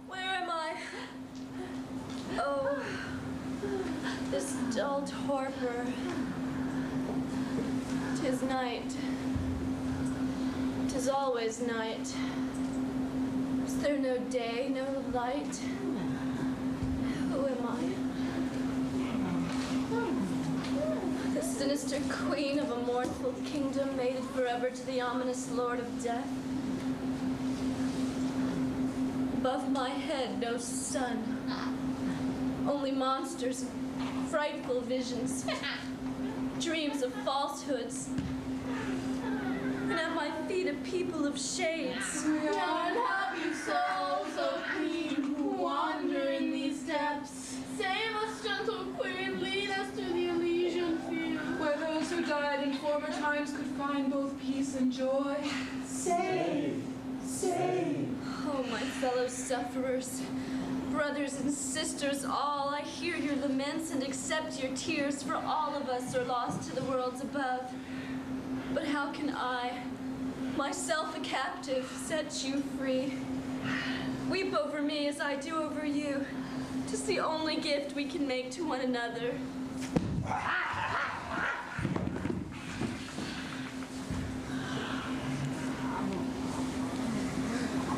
S17: Where am I? Oh, this dull torpor. 'Tis night. 'Tis always night. Is there no day, no light? Who am I? The sinister queen of a mournful kingdom, mated forever to the ominous lord of death. Above my head, no sun. Only monsters, frightful visions, dreams of falsehoods. And at my my feet a people of shades.
S8: Unhappy souls, O Queen, who wander in these depths. Save us, gentle Queen, lead us to the Elysian field,
S5: where those who died in former times could find both peace and joy.
S8: Save! Save!
S17: Oh, my fellow sufferers, brothers and sisters all, I hear your laments and accept your tears, for all of us are lost to the worlds above. But how can I, myself a captive, set you free? Weep over me as I do over you. 'Tis the only gift we can make to one another.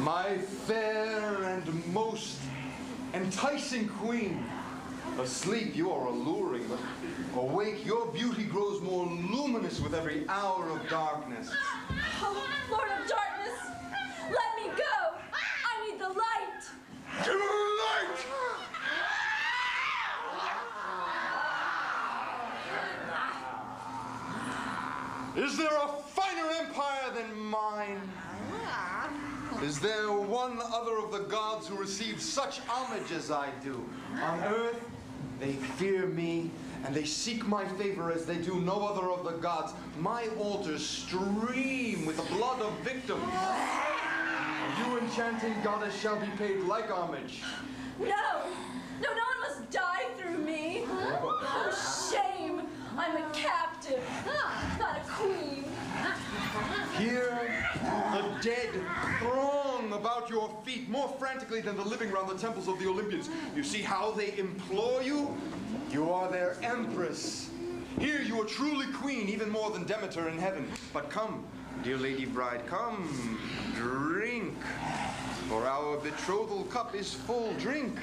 S16: My fair and most enticing queen, asleep you are alluring, but awake your beauty grows more luminous with every hour of darkness.
S17: Oh, Lord of darkness, let me go. I need the light.
S16: Give her light! Is there a finer empire than mine? Is there one other of the gods who receives such homage as I do? On earth, they fear me, and they seek my favor as they do no other of the gods. My altars stream with the blood of victims. You, enchanting goddess, shall be paid like homage.
S17: No, no one must die through me. Oh, shame. I'm a captive, not a queen.
S16: Here, the dead throng about your feet more frantically than the living round the temples of the Olympians. You see how they implore you? You are their empress. Here you are truly queen, even more than Demeter in heaven. But come, dear lady bride, come, drink. For our betrothal cup is full. Drink,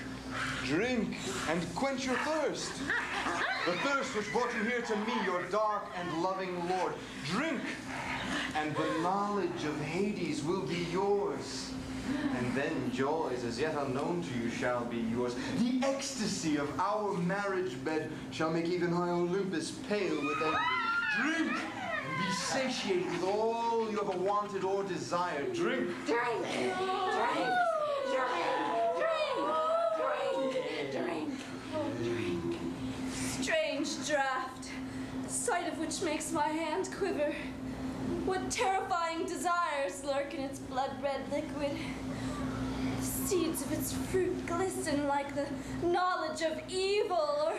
S16: drink, and quench your thirst. The thirst which brought you here to me, your dark and loving lord. Drink, and the knowledge of Hades will be yours. And then joys as yet unknown to you shall be yours. The ecstasy of our marriage bed shall make even high Olympus pale with envy. Drink, and be satiated with all you ever wanted or desired. Drink.
S8: Drink! Drink! Drink! Drink! Drink!
S17: Drink. Strange draught, the sight of which makes my hand quiver. What terrifying desires lurk in its blood-red liquid. The seeds of its fruit glisten like the knowledge of evil, or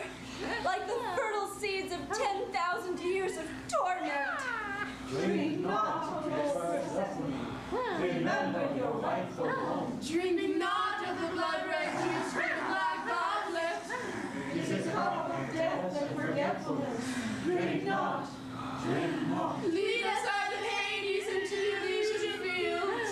S17: like the fertile seeds of 10,000 years of torment.
S8: Drink not, remember your rightful home. Drink not of the blood-red juice from the black goblet. This is a cup of death and forgetfulness. Drink not, drink not. Lead us out of Hades into the Elysian fields.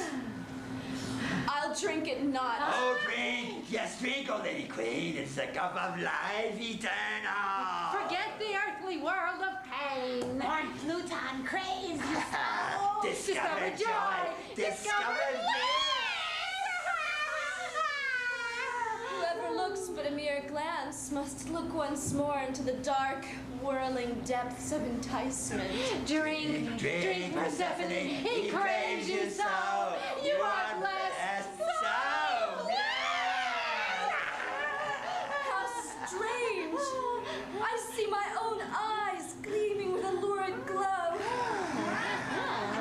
S17: I'll drink it not.
S18: Oh, drink! Yes, drink, O Lady Queen. It's the cup of life eternal.
S19: Forget the earthly world of pain. Lord Pluton craves you so.
S18: Discover joy. Discover
S17: Whoever looks but a mere glance must look once more into the dark, whirling depths of enticement.
S19: Drink, drink, Persephone, he craves you so. You are blessed.
S17: How strange! I see my own eyes gleaming with a lurid glow.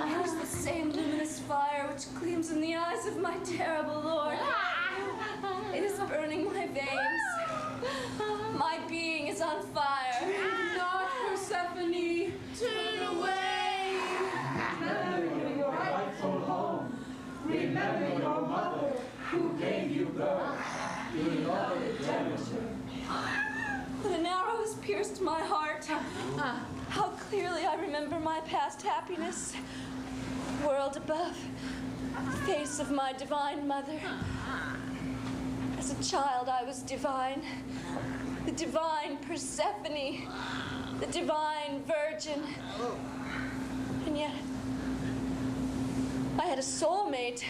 S17: Here's the same luminous fire which gleams in the eyes of my terrible lord. It is burning my veins. My being is on fire.
S5: Drink not, Persephone.
S8: Turn away.
S20: Remember your rightful home. Remember your mother who gave you birth. Beloved Demeter.
S17: But an arrow has pierced my heart. How clearly I remember my past happiness. World above, the face of my divine mother. As a child, I was divine. The divine Persephone. The divine Virgin. And yet, I had a soulmate.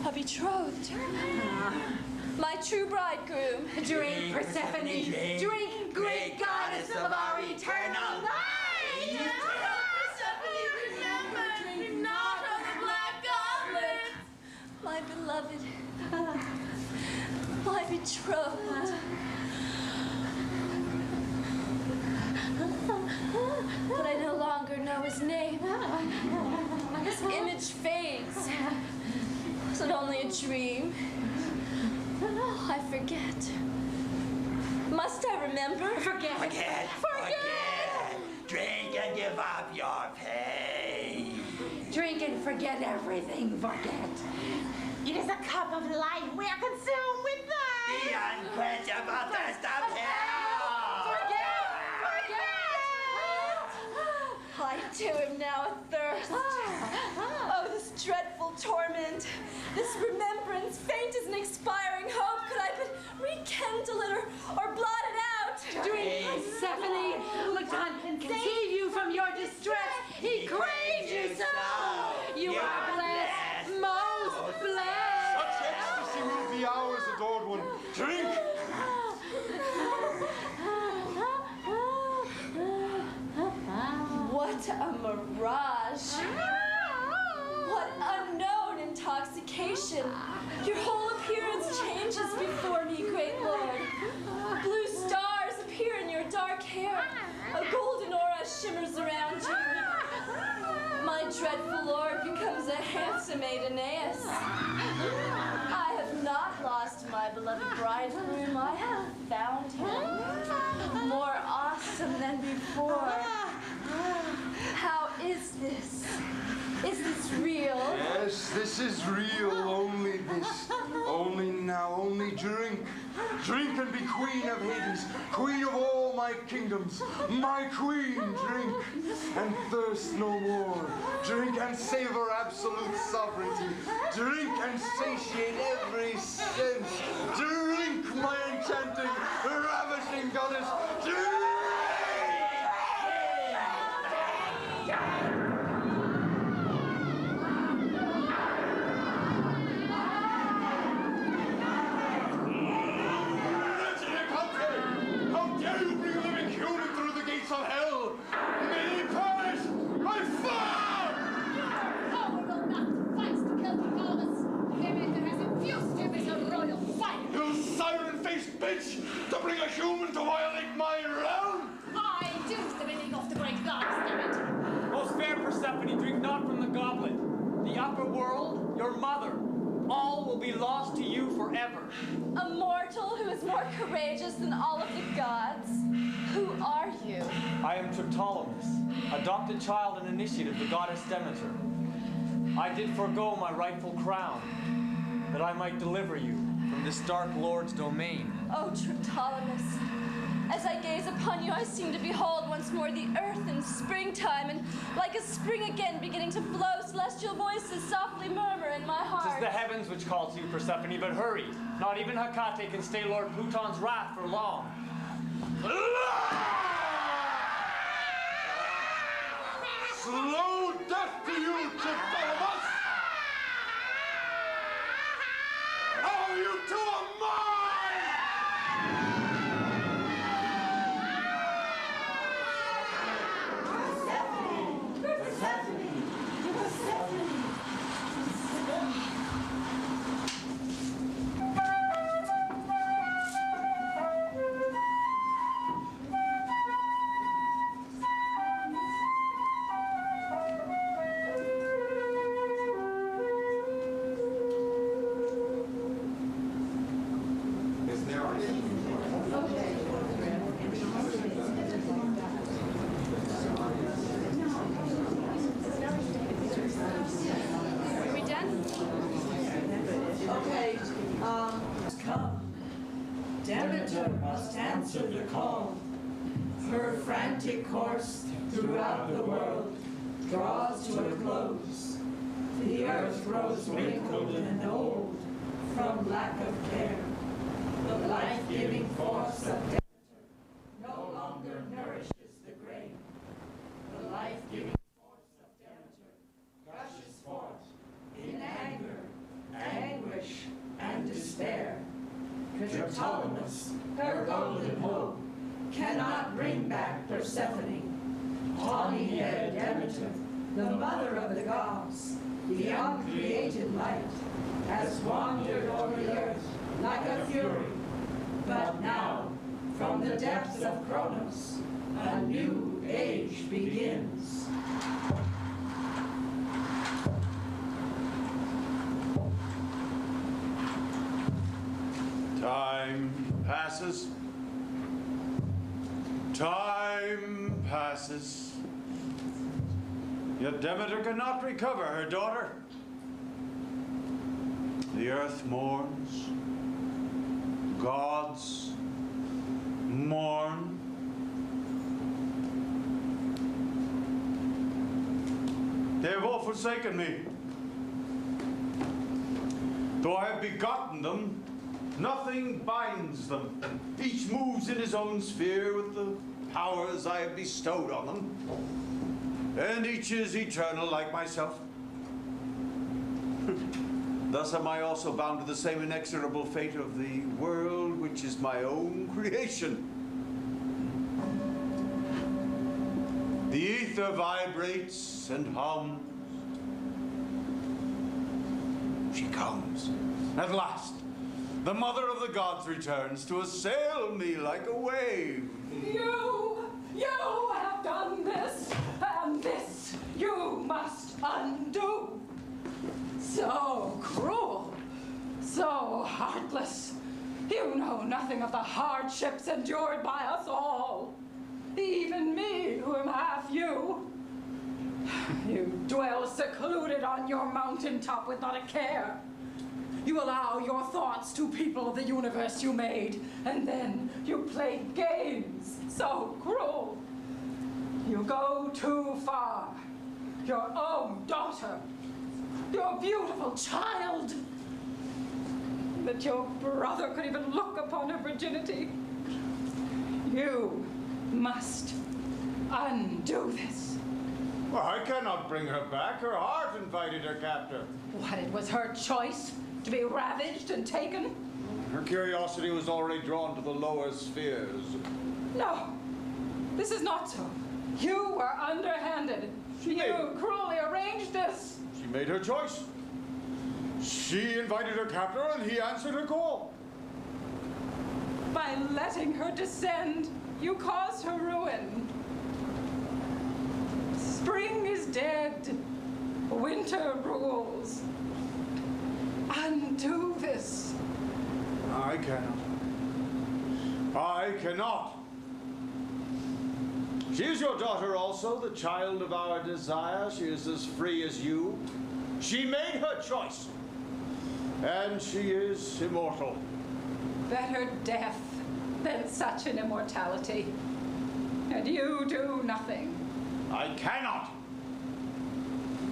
S17: A betrothed. My true bridegroom.
S19: Drink, Persephone. Drink, great goddess of our eternal life.
S8: Persephone, remember
S17: his name. His image fades. Was it only a dream? I forget. Must I remember?
S18: Forget. Drink and give up your pain.
S19: Drink and forget everything, forget. It is a cup of life we are consumed with
S18: The unquenchable thirst of hell.
S17: I too am now athirst. Oh, this dreadful torment. This remembrance, faint as an expiring hope. Could I but rekindle it or blot it out?
S19: Drink, Persephone. Luton can save you from your distress. He craves you so. You are blessed, most blessed.
S13: Such ecstasy will be ours, adored one. Drink!
S17: What a mirage! What unknown intoxication! Your whole appearance changes before me, great Lord. Blue stars appear in your dark hair. A golden aura shimmers around you. My dreadful Lord becomes a handsome Aeneas. I have not lost my beloved bridegroom. I have found him more awesome than before. How is this? Is this real?
S13: Yes, this is real. Only this. Only now. Only drink. Drink and be queen of Hades. Queen of all my kingdoms. My queen, drink. And thirst no more. Drink and savor absolute sovereignty. Drink and satiate every sense. Drink, my enchanting, ravishing goddess. Drink! Of hell! May he perish by fire!
S15: Power will not suffice to kill Ptolemy. Demeter has infused him as a royal fire.
S13: You siren-faced bitch! To bring a human to violate my realm!
S15: I do the bidding of the great gods, Demeter.
S11: Most fair Persephone, drink not from the goblet. The upper world, your mother, all will be lost to you forever.
S17: A mortal who is more courageous than all of the gods. Who are you?
S11: I am Triptolemus, adopted child and initiate of the goddess Demeter. I did forego my rightful crown, that I might deliver you from this dark lord's domain.
S17: Oh, Triptolemus, as I gaze upon you, I seem to behold once more the earth in springtime, and like a spring again beginning to flow, celestial voices softly murmur in my heart.
S11: 'Tis the heavens which call to you, Persephone, but hurry. Not even Hecate can stay Lord Pluton's wrath for long.
S13: Slow death to you, Triptolemus! Oh, you two are mine!
S20: Persephone! Persephone! Persephone!
S17: Are we done?
S20: Okay, come. Demeter must answer the call. Her frantic course throughout the world draws to a close. The earth grows wrinkled and old from lack of care. The life-giving force of Demeter no longer nourishes the grain. The life-giving force of Demeter gushes forth in anger, anguish, and despair. Triptolemus, her golden hope, cannot bring back Persephone. Tawny-haired Demeter, the mother of the gods, the uncreated light, has wandered over the earth like a fury. But now, from the depths of Kronos, a new age begins.
S4: Time passes. Time passes. Yet Demeter cannot recover her daughter. The earth mourns. Gods mourn. They have all forsaken me. Though I have begotten them, nothing binds them. Each moves in his own sphere with the powers I have bestowed on them. And each is eternal like myself. Thus am I also bound to the same inexorable fate of the world, which is my own creation. The ether vibrates and hums. She comes. At last, the mother of the gods returns to assail me like a wave.
S10: You have done this, and this you must undo. So cruel, so heartless. You know nothing of the hardships endured by us all. Even me, who am half you. You dwell secluded on your mountaintop with not a care. You allow your thoughts to people the universe you made, and then you play games so cruel. You go too far. Your own daughter, your beautiful child, that your brother could even look upon her virginity. You must undo this.
S4: Well, I cannot bring her back. Her heart invited her captor.
S10: What, it was her choice to be ravaged and taken?
S4: Her curiosity was already drawn to the lower spheres.
S10: No, this is not so. You were underhanded. You cruelly arranged this.
S4: She made her choice. She invited her captor and he answered her call.
S10: By letting her descend, you caused her ruin. Spring is dead. Winter rules. Undo this.
S4: I cannot. I cannot. She is your daughter also, the child of our desire. She is as free as you. She made her choice. And she is immortal.
S10: Better death than such an immortality. And you do nothing.
S4: I cannot.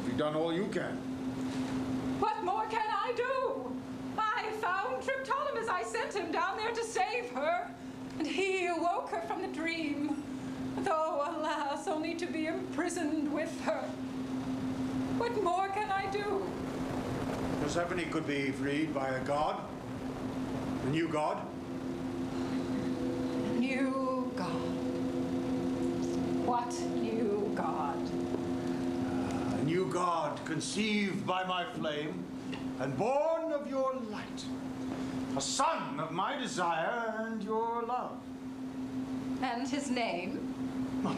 S4: You've done all you can.
S10: What more can I do? I found Triptolemus. I sent him down there to save her. And he awoke her from the dream. Though, alas, only to be imprisoned with her. What more can I do?
S4: Persephone could be freed by a god. A new god.
S10: New God. What new God?
S4: A new god conceived by my flame and born of your light. A son of my desire and your love.
S10: And his name?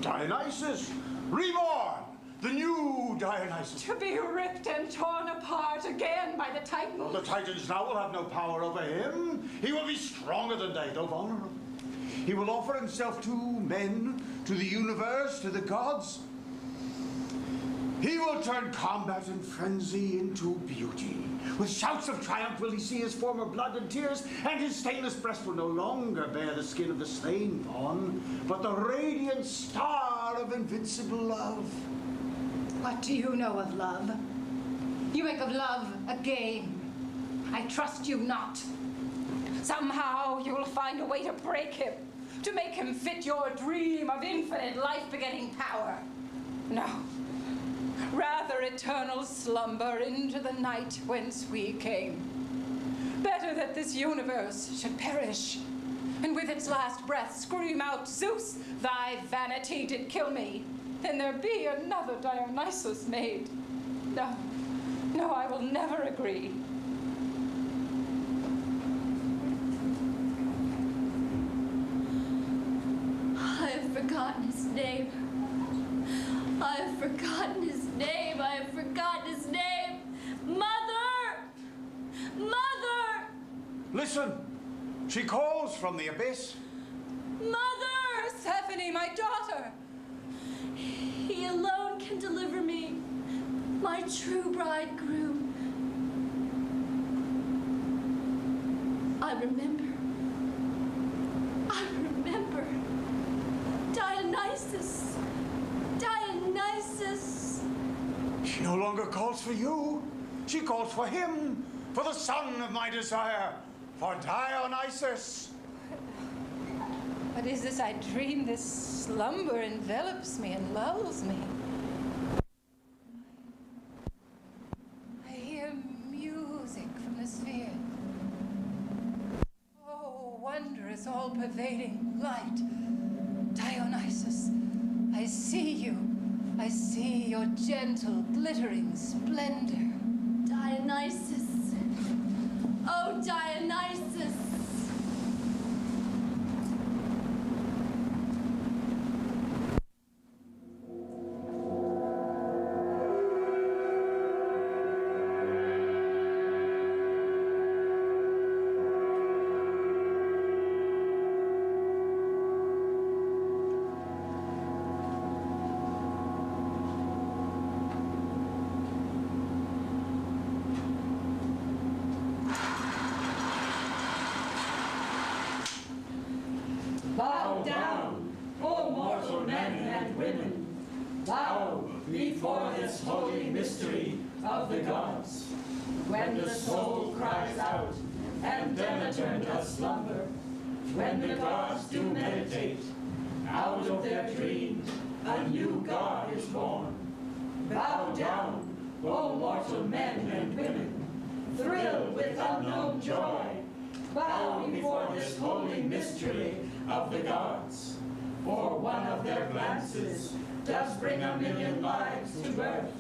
S4: Dionysus, reborn, the new Dionysus.
S10: To be ripped and torn apart again by the Titans.
S4: Well, the Titans now will have no power over him. He will be stronger than they, though vulnerable. He will offer himself to men, to the universe, to the gods. He will turn combat and frenzy into beauty. With shouts of triumph will he see his former blood and tears, and his stainless breast will no longer bear the skin of the slain fawn, but the radiant star of invincible love.
S15: What do you know of love? You make of love a game. I trust you not.
S10: Somehow you'll find a way to break him, to make him fit your dream of infinite life-begetting power. No. Rather eternal slumber into the night whence we came. Better that this universe should perish, and with its last breath scream out, Zeus, thy vanity did kill me, than there be another Dionysus made. No, no, I will never agree.
S17: I have forgotten his name. I have forgotten his name. I have forgotten his name. Mother! Mother!
S6: Listen, she calls from the abyss.
S17: Mother!
S10: Persephone, my daughter!
S17: He alone can deliver me, my true bridegroom. I remember. Dionysus! Dionysus!
S6: She no longer calls for you. She calls for him, for the son of my desire, for Dionysus.
S10: What is this I dream? This slumber envelops me and lulls me. I hear music from the sphere. Oh, wondrous, all-pervading light. Dionysus, I see you. I see your gentle, glittering splendor.
S17: Dionysus! Oh, Dionysus!
S20: Bow down, O mortal men and women. Bow before this holy mystery of the gods. When the soul cries out, and Demeter does slumber, when the gods do meditate, out of their dreams a new god is born. Bow down, O mortal men and women, thrill with unknown joy. Bow before this holy mystery of the gods, for one of their glances does bring 1,000,000 lives to birth,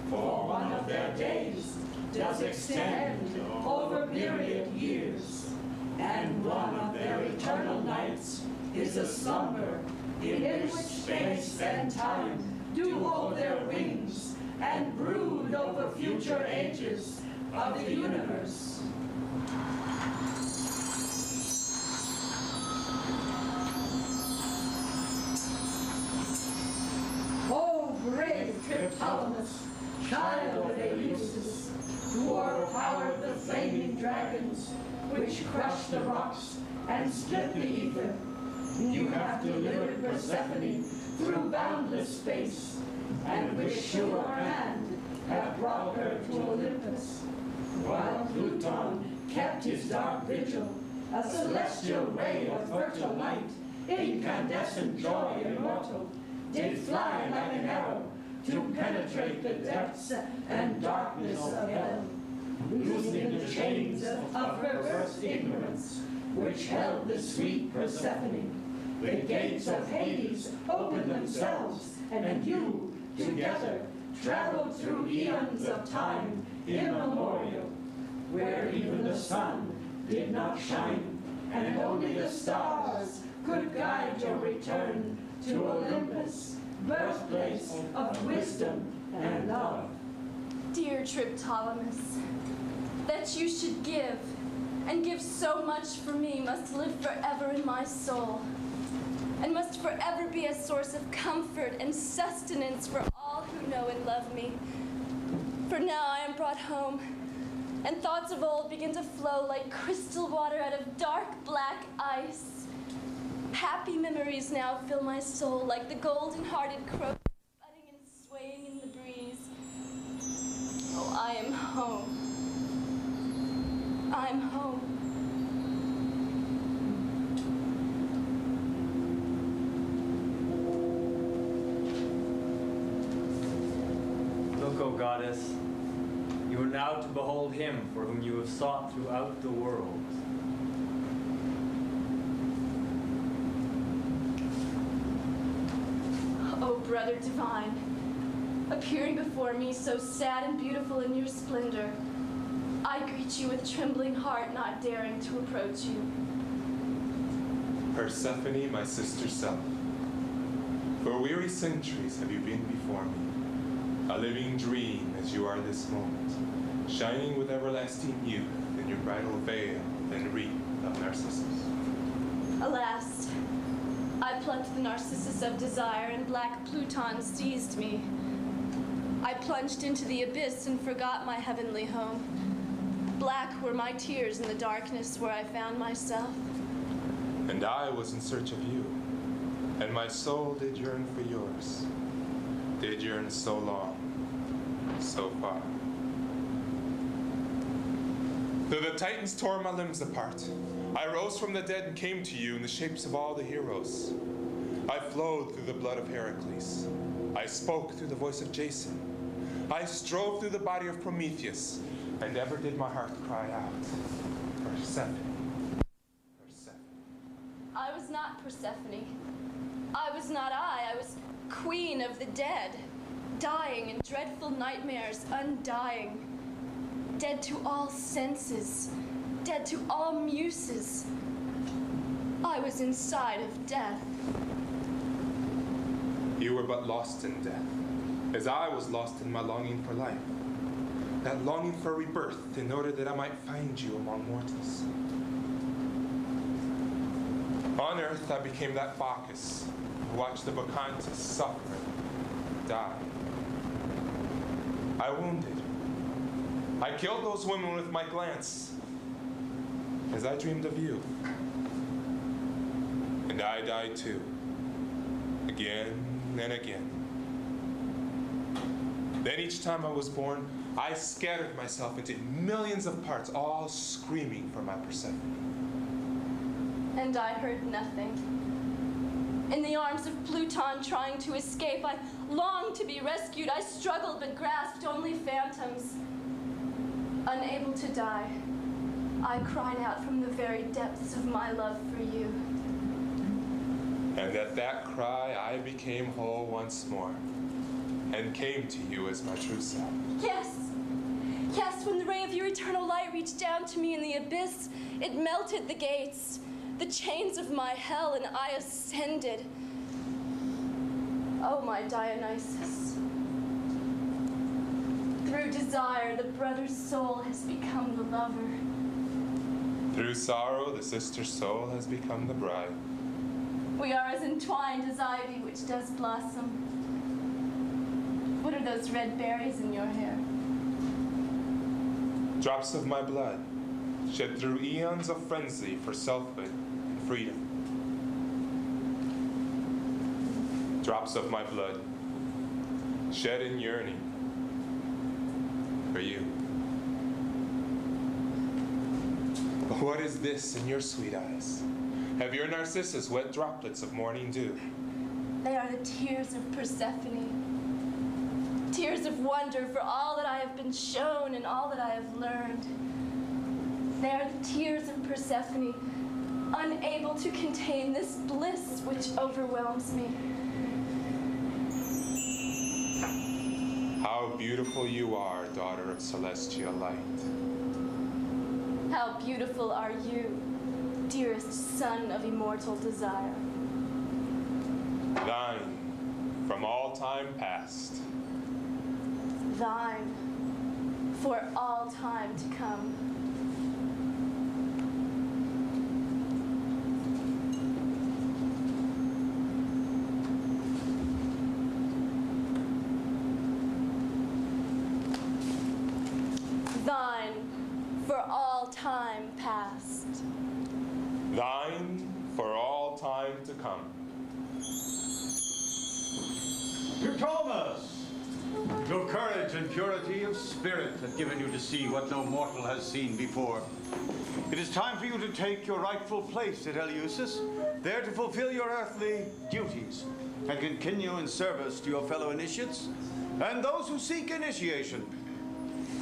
S20: for one of their days does extend over myriad years, and one of their eternal nights is a slumber in which space and time do hold their wings and brood over future ages of the universe. O brave Triptolemus, child of Eleusis, who o'erpowered the flaming dragons, which crushed the rocks and split the ether, you have delivered Persephone through boundless space, and with sure hand have brought her to Olympus, while Pluton kept his dark vigil, a celestial ray of fertile light, incandescent joy immortal, did fly like an arrow to penetrate the depths and darkness of hell, loosening the chains of perverse ignorance, which held the sweet Persephone. The gates of Hades opened themselves, and you, together, traveled through eons of time immemorial, where even the sun did not shine, and only the stars could guide your return to Olympus, birthplace of wisdom and love.
S17: Dear Triptolemus, that you should give, and give so much for me, must live forever in my soul, and must forever be a source of comfort and sustenance for all who know and love me. For now I am brought home, and thoughts of old begin to flow like crystal water out of dark black ice. Happy memories now fill my soul like the golden-hearted crow budding and swaying in the breeze. Oh, I am home. I'm home.
S11: Look, O goddess, you are now to behold him for whom you have sought throughout the world.
S17: O brother divine, appearing before me so sad and beautiful in your splendor, I greet you with trembling heart, not daring to approach you.
S21: Persephone, my sister self, For weary centuries have you been before me, a living dream as you are this moment, shining with everlasting youth in your bridal veil and wreath of narcissus.
S17: Alas, I plucked the narcissus of desire, and black Pluton seized me. I plunged into the abyss and forgot my heavenly home. Black were my tears in the darkness where I found myself.
S21: And I was in search of you, and my soul did yearn for yours, did yearn so long, so far. Though the Titans tore my limbs apart, I rose from the dead and came to you in the shapes of all the heroes. I flowed through the blood of Heracles. I spoke through the voice of Jason. I strove through the body of Prometheus, and ever did my heart cry out, Persephone, Persephone.
S17: I was not Persephone. I was not I was queen of the dead, dying in dreadful nightmares, undying, dead to all senses, dead to all muses. I was inside of death.
S21: You were but lost in death, as I was lost in my longing for life, that longing for rebirth in order that I might find you among mortals. On earth, I became that Bacchus who watched the Bacchantes suffer and die. I wounded. I killed those women with my glance, as I dreamed of you. And I died too, again and again. Then each time I was born, I scattered myself into millions of parts, all screaming for my Persephone.
S17: And I heard nothing. In the arms of Pluton, trying to escape, I longed to be rescued. I struggled but grasped only phantoms. Unable to die, I cried out from the very depths of my love for you.
S21: And at that cry, I became whole once more, and came to you as my true self.
S17: Yes! Yes, when the ray of your eternal light reached down to me in the abyss, it melted the gates, the chains of my hell, and I ascended. Oh, my Dionysus. Through desire, the brother's soul has become the lover.
S21: Through sorrow, the sister soul has become the bride.
S17: We are as entwined as ivy which does blossom. What are those red berries in your hair?
S21: Drops of my blood, shed through eons of frenzy for selfhood and freedom. Drops of my blood, shed in yearning for you. But what is this in your sweet eyes? Have your narcissus wet droplets of morning dew?
S17: They are the tears of Persephone. Tears of wonder for all that I have been shown and all that I have learned. They are the tears of Persephone, unable to contain this bliss which overwhelms me.
S21: How beautiful you are, daughter of celestial light.
S17: How beautiful are you, dearest son of immortal desire.
S21: Thine, from all time past.
S17: Thine, for all time to come. Thine, for all time past.
S21: Thine, for all time to come.
S4: Thomas! Your courage and purity of spirit have given you to see what no mortal has seen before. It is time for you to take your rightful place at Eleusis, there to fulfill your earthly duties and continue in service to your fellow initiates and those who seek initiation.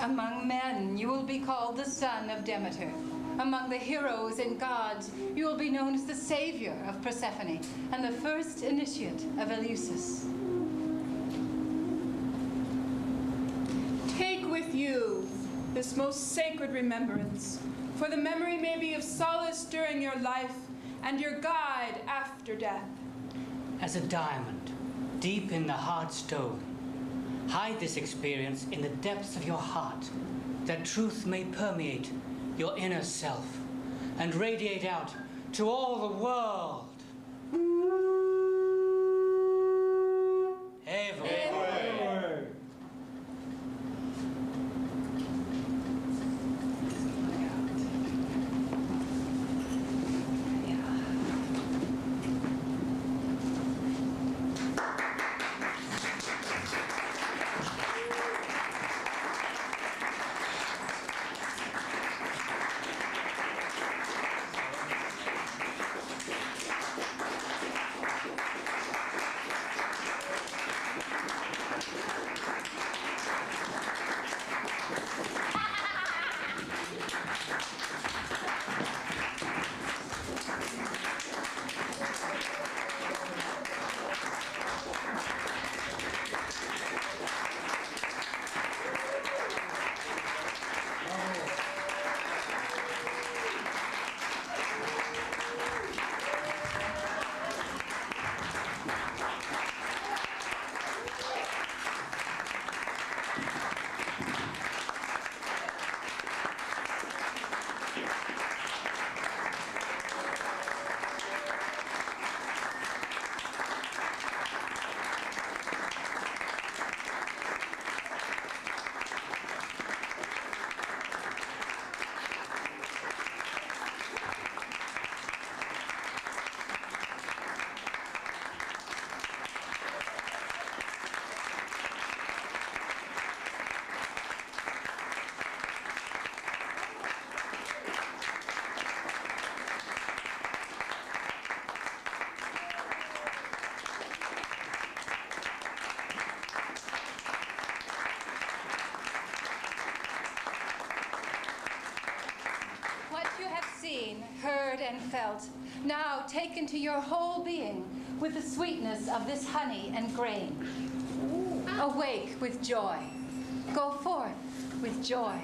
S10: Among men, you will be called the son of Demeter. Among the heroes and gods, you will be known as the savior of Persephone and the first initiate of Eleusis.
S5: Take with you this most sacred remembrance, for the memory may be of solace during your life and your guide after death.
S7: As a diamond deep in the hard stone. Hide this experience in the depths of your heart, that truth may permeate your inner self and radiate out to all the world. Ever.
S10: Heard and felt, now taken to your whole being with the sweetness of this honey and grain. Awake with joy. Go forth with joy.